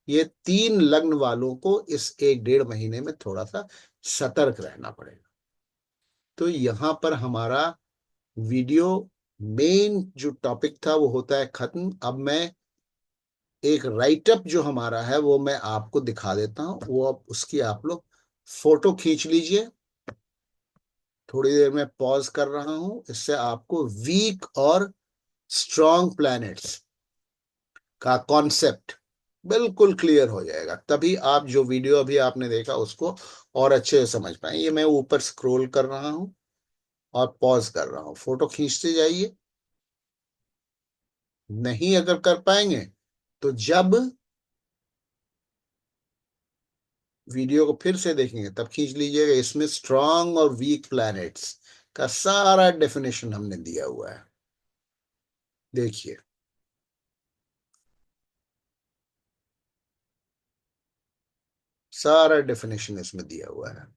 ये 3 लग्न वालों को इस 1-1.5 महीने में थोड़ा सा सतर्क रहना पड़ेगा। तो यहाँ पर हमारा वीडियो मेन जो टॉपिक था वो होता है खत्म। अब मैं एक राइटअप जो हमारा है वो मैं आपको दिखा देता हूँ, वो अब उसकी आप लोग फोटो खींच लीजिए। थोड़ी देर में पॉज कर रहा हूं, इससे आपको वीक और स्ट्रॉन्ग प्लैनेट्स का कॉन्सेप्ट बिल्कुल क्लियर हो जाएगा। तभी आप जो वीडियो अभी आपने देखा उसको और अच्छे से समझ पाए। ये मैं ऊपर स्क्रॉल कर रहा हूं और पॉज कर रहा हूं, फोटो खींचते जाइए। नहीं अगर कर पाएंगे तो जब वीडियो को फिर से देखेंगे तब खींच लीजिएगा। इसमें स्ट्रॉन्ग और वीक प्लैनेट्स का सारा डेफिनेशन हमने दिया हुआ है, देखिए। सारा डेफिनेशन इसमें दिया हुआ है।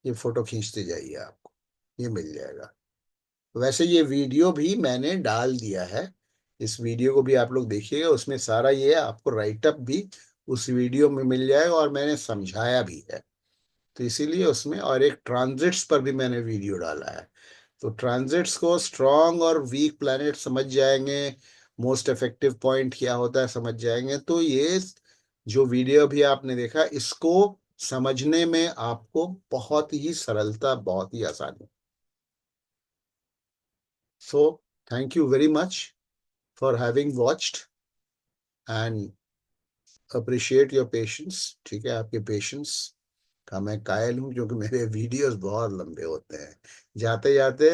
ये फोटो खींचते जाइए, आपको ये मिल जाएगा। वैसे ये वीडियो भी मैंने डाल दिया है, इस वीडियो को भी आप लोग देखिएगा, उसमें सारा ये आपको राइटअप भी उस वीडियो में मिल जाएगा और मैंने समझाया भी है। तो इसीलिए उसमें, और एक ट्रांजिट्स पर भी मैंने वीडियो डाला है। तो ट्रांजिट्स को स्ट्रॉन्ग और वीक प्लैनेट समझ जाएंगे, मोस्ट इफेक्टिव पॉइंट क्या होता है समझ जाएंगे, तो ये जो वीडियो भी आपने देखा इसको समझने में आपको बहुत ही सरलता, बहुत ही आसानी। So thank you very much for having watched and appreciate your patience. ठीक है, आपके पेशेंस का मैं कायल हूँ, क्योंकि मेरे वीडियोस बहुत लंबे होते हैं। जाते जाते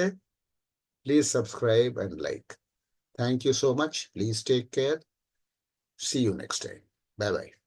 please subscribe and like. Thank you so much, please take care, see you next time, bye bye.